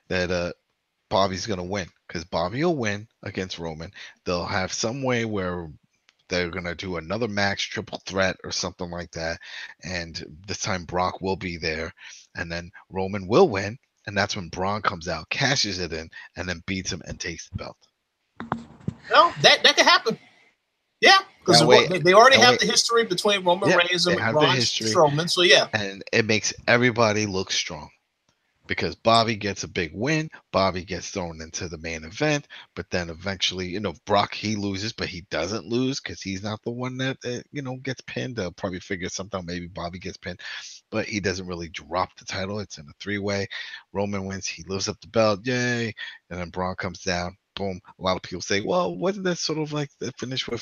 S2: that Bobby's gonna win, because Bobby will win against Roman. They'll have some way where they're gonna do another match, triple threat or something like that, and this time Brock will be there, and then Roman will win, and that's when Braun comes out, cashes it in, and then beats him and takes the belt.
S1: Well, that could happen. Yeah, because they already have the history between Roman Reigns and Braun Strowman. So yeah,
S2: and it makes everybody look strong because Bobby gets a big win. Bobby gets thrown into the main event, but then eventually, Brock, he loses, but he doesn't lose because he's not the one that gets pinned. They'll probably figure something out. Maybe Bobby gets pinned, but he doesn't really drop the title. It's in a three-way. Roman wins. He lifts up the belt. Yay! And then Braun comes down. Boom. A lot of people say, well, wasn't that sort of like the finish with,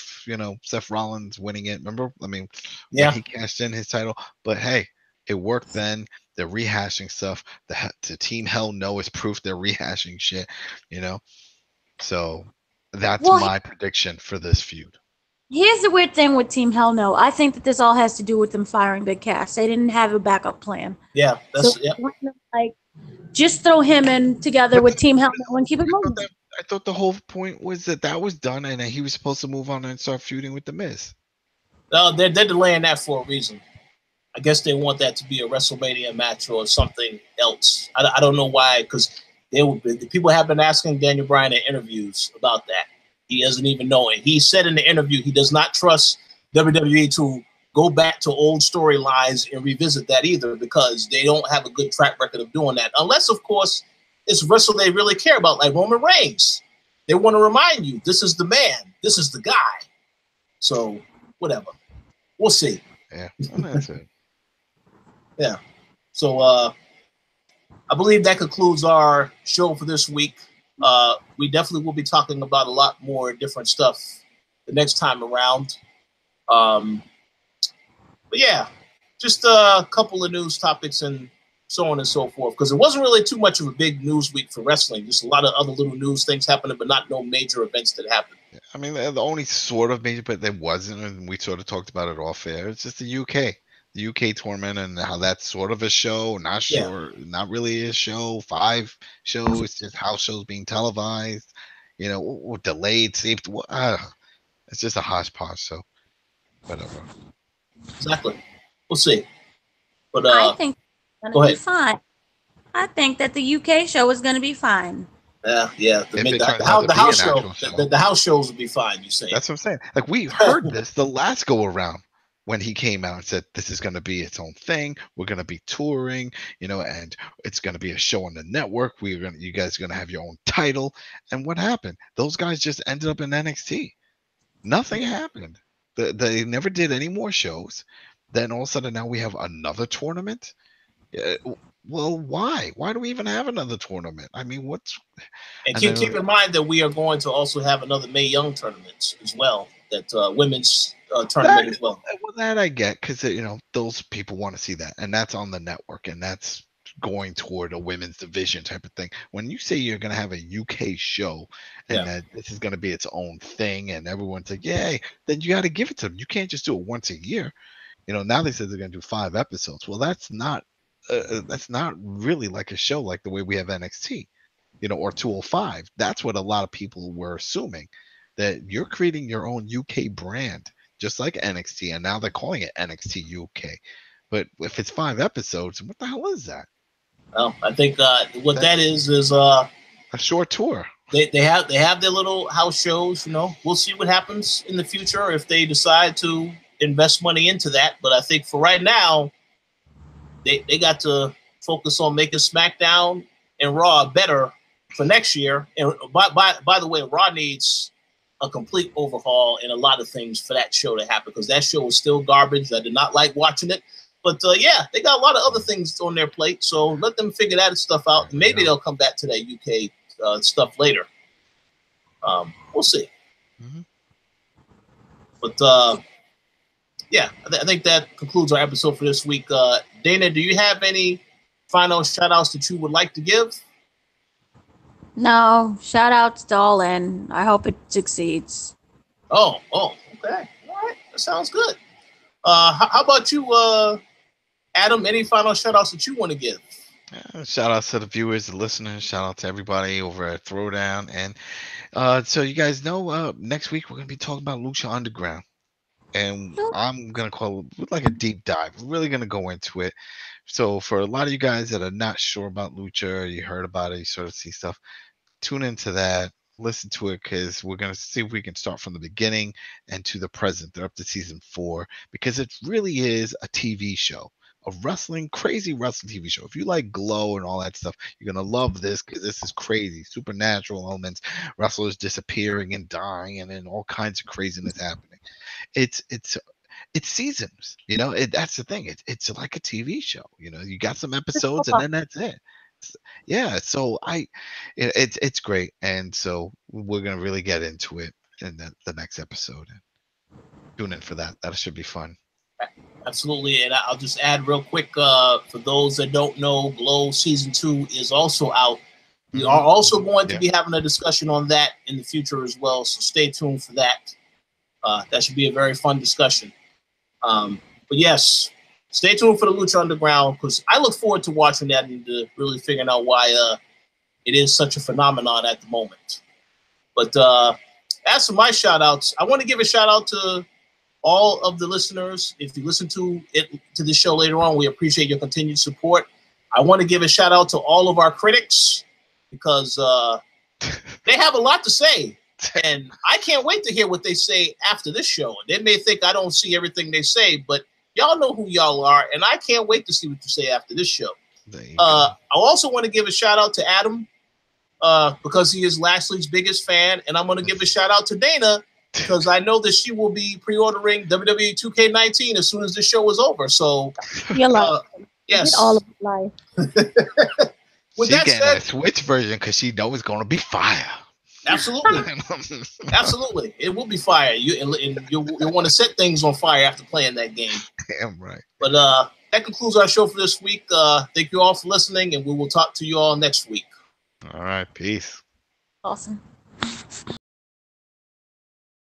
S2: Seth Rollins winning it? Remember? I mean, when he cashed in his title. But hey, it worked then. They're rehashing stuff. The Team Hell No is proof they're rehashing shit, So that's my prediction for this feud.
S3: Here's the weird thing with Team Hell No. I think that this all has to do with them firing Big Cass. They didn't have a backup plan.
S1: Yeah.
S3: Just throw him in together with Team Hell No and keep it moving.
S2: I thought the whole point was that was done and that he was supposed to move on and start feuding with The Miz.
S1: No, they're delaying that for a reason. I guess they want that to be a WrestleMania match or something else. I don't know why, because the people have been asking Daniel Bryan in interviews about that. He doesn't even know it. He said in the interview he does not trust WWE to go back to old storylines and revisit that either, because they don't have a good track record of doing that. Unless, of course, it's wrestle they really care about, like Roman Reigns. They want to remind you, this is the man. This is the guy. So, whatever. We'll see.
S2: Yeah, that's it.
S1: Yeah. So, I believe that concludes our show for this week. We definitely will be talking about a lot more different stuff the next time around. But yeah, just a couple of news topics and so on and so forth, because it wasn't really too much of a big news week for wrestling. Just a lot of other little news things happening, but not no major events that happened.
S2: I mean, the only sort of major, but there wasn't, and we sort of talked about it off air. It's just the UK tournament and how that's sort of a show, not really a show. 5 shows, it's just house shows being televised, delayed, saved. It's just a hodgepodge. So, whatever.
S1: Exactly. We'll see. But
S3: I think it's going to be fine. I think that the UK show is going to be fine.
S1: Yeah. The house show. The house shows will be fine. You say.
S2: That's what I'm saying. Like, we heard this the last go around when he came out and said this is going to be its own thing. We're going to be touring, and it's going to be a show on the network. You guys are going to have your own title. And what happened? Those guys just ended up in NXT. Nothing happened. They never did any more shows. Then all of a sudden now we have another tournament. Well, why? Why do we even have another tournament? I mean,
S1: And keep in mind that we are going to also have another Mae Young tournament as well. That women's tournament as well.
S2: Well, that I get, because those people want to see that, and that's on the network, and that's going toward a women's division type of thing. When you say you're going to have a UK show and that this is going to be its own thing, and everyone's like, "Yay!" Then you got to give it to them. You can't just do it once a year. Now they said they're going to do 5 episodes. Well, that's not really like a show like the way we have NXT, or 205. That's what a lot of people were assuming, that you're creating your own UK brand, just like NXT, and now they're calling it NXT UK. But if it's 5 episodes, what the hell is that?
S1: Well, I think what that is
S2: a short tour.
S1: They have their little house shows. We'll see what happens in the future if they decide to invest money into that. But I think for right now, they got to focus on making SmackDown and Raw better for next year. And by the way, Raw needs a complete overhaul in a lot of things for that show to happen, because that show was still garbage. I did not like watching it. But yeah, they got a lot of other things on their plate, so let them figure that stuff out. Maybe they'll come back to that UK stuff later. We'll see.
S2: Mm-hmm.
S1: But yeah, I think that concludes our episode for this week. Dana, do you have any final shout-outs that you would like to give?
S3: No, shout outs to All In. I hope it succeeds.
S1: Oh, okay. All right, that sounds good. How about you, Adam? Any final shout-outs that you want to give?
S2: Shout out to the viewers, the listeners. Shout out to everybody over at Throwdown. And so you guys know, next week we're going to be talking about Lucha Underground. And I'm going to call it like a deep dive. We're really going to go into it. So for a lot of you guys that are not sure about Lucha, or you heard about it, you sort of see stuff, tune into that. Listen to it, because we're going to see if we can start from the beginning and to the present. They're up to season 4, because it really is a TV show. A crazy wrestling TV show. If you like Glow and all that stuff, you're gonna love this, because this is crazy. Supernatural elements, wrestlers disappearing and dying, and then all kinds of craziness happening. It's seasons, that's the thing. It's like a TV show. You got some episodes and then that's it. Yeah, so it's great, and so we're gonna really get into it in the next episode. Tune in for that. That should be fun.
S1: Absolutely, and I'll just add real quick, for those that don't know, Glow Season 2 is also out. We are also going to be having a discussion on that in the future as well, so stay tuned for that. That should be a very fun discussion. But yes, stay tuned for the Lucha Underground, because I look forward to watching that and really figuring out why it is such a phenomenon at the moment. But as for my shout-outs, I want to give a shout-out to all of the listeners. If you listen to the show later on, we appreciate your continued support. I want to give a shout out to all of our critics, because they have a lot to say, and I can't wait to hear what they say after this show. They may think I don't see everything they say, but y'all know who y'all are, and I can't wait to see what you say after this show. I also want to give a shout out to Adam, because he is Lashley's biggest fan, and I'm going to give a shout out to Dana, because I know that she will be pre-ordering WWE 2K19 as soon as this show is over. So, yes,
S3: all of life.
S1: With
S2: she
S1: that
S2: getting
S1: said,
S2: a Switch version because she knows it's going to be fire.
S1: Absolutely, absolutely, it will be fire. You'll want to set things on fire after playing that game.
S2: Damn right.
S1: But that concludes our show for this week. Thank you all for listening, and we will talk to you all next week.
S2: All right, peace.
S3: Awesome.